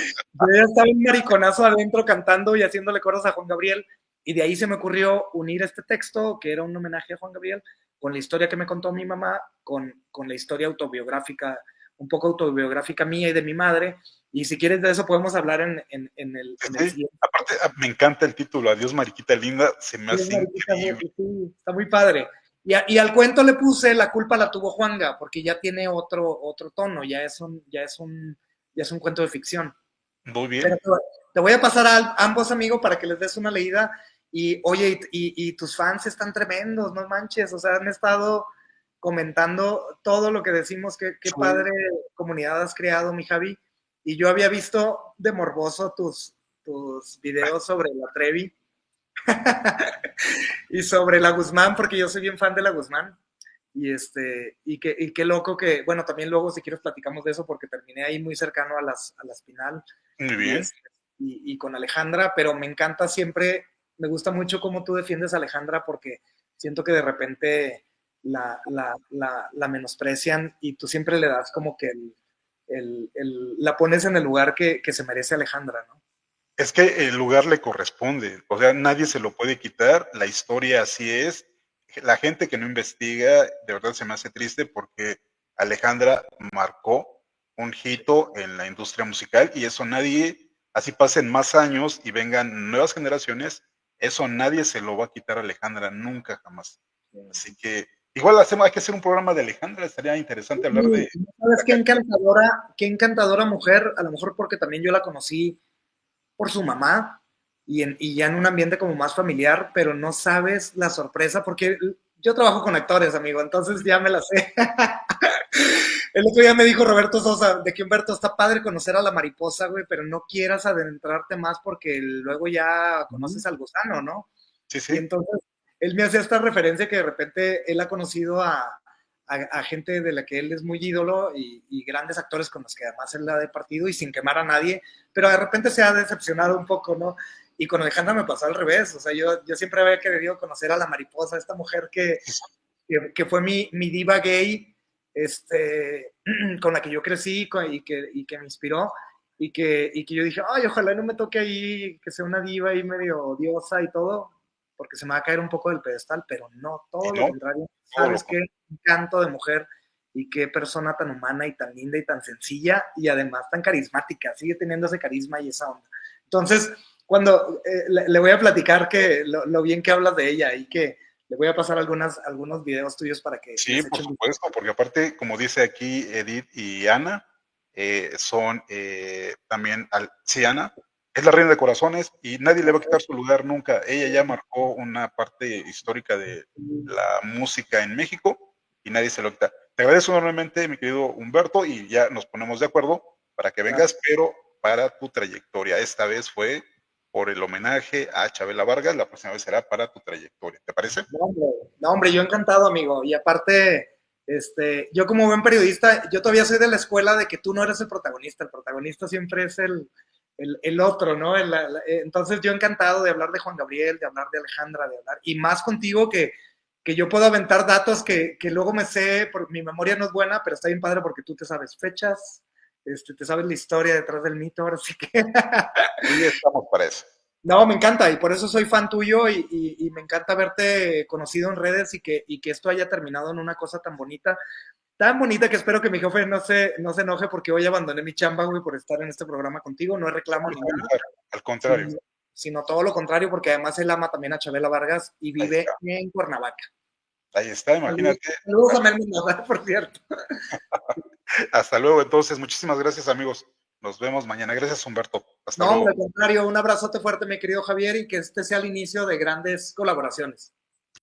ya estaba un mariconazo adentro cantando y haciéndole coros a Juan Gabriel. Y de ahí se me ocurrió unir este texto, que era un homenaje a Juan Gabriel, con la historia que me contó mi mamá, con la historia autobiográfica, un poco autobiográfica mía y de mi madre. Y si quieres de eso podemos hablar en el Sí, siguiente. aparte me encanta el título, Adiós Mariquita Linda, se me Sí, es hace mariquita, increíble. sí, está muy padre. Y al cuento le puse la culpa la tuvo Juanga, porque ya tiene otro tono, ya es un cuento de ficción. Muy bien. Pero te voy a pasar a ambos, amigos, para que les des una leída. Y oye, y tus fans están tremendos, no manches, o sea, han estado comentando todo lo que decimos, qué Sí. padre comunidad has creado, mi Javi. Y yo había visto de morboso tus videos sobre la Trevi y sobre la Guzmán, porque yo soy bien fan de la Guzmán. Y qué loco que, bueno, también luego si quieres platicamos de eso, porque terminé ahí muy cercano a la Espinal Muy y, bien. es, y con Alejandra, pero me encanta siempre, me gusta mucho cómo tú defiendes a Alejandra, porque siento que de repente la menosprecian y tú siempre le das como que la pones en el lugar que se merece Alejandra, ¿no? Es que el lugar le corresponde, o sea, nadie se lo puede quitar, la historia así es. La gente que no investiga, de verdad se me hace triste porque Alejandra marcó un hito en la industria musical y eso nadie, así pasen más años y vengan nuevas generaciones, eso nadie se lo va a quitar a Alejandra, nunca jamás. Así que igual hay que hacer un programa de Alejandra, estaría interesante hablar de ¿Sabes la calidad. qué encantadora mujer? A lo mejor porque también yo la conocí por su mamá y ya en un ambiente como más familiar, pero no sabes la sorpresa porque yo trabajo con actores, amigo, entonces ya me la sé. El otro día me dijo Roberto Sosa de que Humberto está padre conocer a la mariposa, güey, pero no quieras adentrarte más porque luego ya Ujú. conoces al gusano, ¿no? Sí, Y sí. entonces él me hacía esta referencia que de repente él ha conocido a gente de la que él es muy ídolo y grandes actores con los que además él ha de partido y sin quemar a nadie, pero de repente se ha decepcionado un poco, ¿no? Y con Alejandra me pasó al revés, o sea, yo siempre había querido conocer a la mariposa, esta mujer que fue mi diva gay, con la que yo crecí y que me inspiró, y que yo dije, ay, ojalá no me toque ahí que sea una diva ahí medio odiosa y todo, porque se me va a caer un poco del pedestal, pero no, Y todo lo no, contrario. todo lo ¿Sabes qué? Encanto de mujer y qué persona tan humana y tan linda y tan sencilla y además tan carismática, sigue teniendo ese carisma y esa onda. Entonces, cuando le voy a platicar que lo bien que hablas de ella y que le voy a pasar algunos videos tuyos para que sí, les por echen. supuesto, porque aparte, como dice aquí Edith y Ana, son también, sí, Ana, es la reina de corazones y nadie le va a quitar su lugar nunca. Ella ya marcó una parte histórica de la música en México y nadie se lo quita. Te agradezco enormemente, mi querido Humberto, y ya nos ponemos de acuerdo para que Claro. vengas, pero para tu trayectoria. Esta vez fue por el homenaje a Chabela Vargas. La próxima vez será para tu trayectoria. ¿Te parece? No, hombre, yo encantado, amigo. Y aparte, yo como buen periodista, yo todavía soy de la escuela de que tú no eres el protagonista siempre es el otro, ¿no? Entonces yo encantado de hablar de Juan Gabriel, de hablar de Alejandra, de hablar, y más contigo que yo puedo aventar datos que luego me sé, porque mi memoria no es buena, pero está bien padre porque tú te sabes fechas, te sabes la historia detrás del mito, ahora sí que... Y estamos para eso. No, me encanta y por eso soy fan tuyo y me encanta verte conocido en redes y que esto haya terminado en una cosa tan bonita que espero que mi jefe no se enoje porque hoy abandoné mi chamba, güey, por estar en este programa contigo, no es reclamo ni nada, Al contrario, sino todo lo contrario porque además él ama también a Chabela Vargas y ahí vive está. en Cuernavaca. Ahí está, imagínate. Saludos a Melvin, por cierto. Hasta luego, entonces. Muchísimas gracias, amigos. Nos vemos mañana. Gracias, Humberto. Hasta No, luego. hombre, al contrario, un abrazote fuerte, mi querido Javier, y que este sea el inicio de grandes colaboraciones.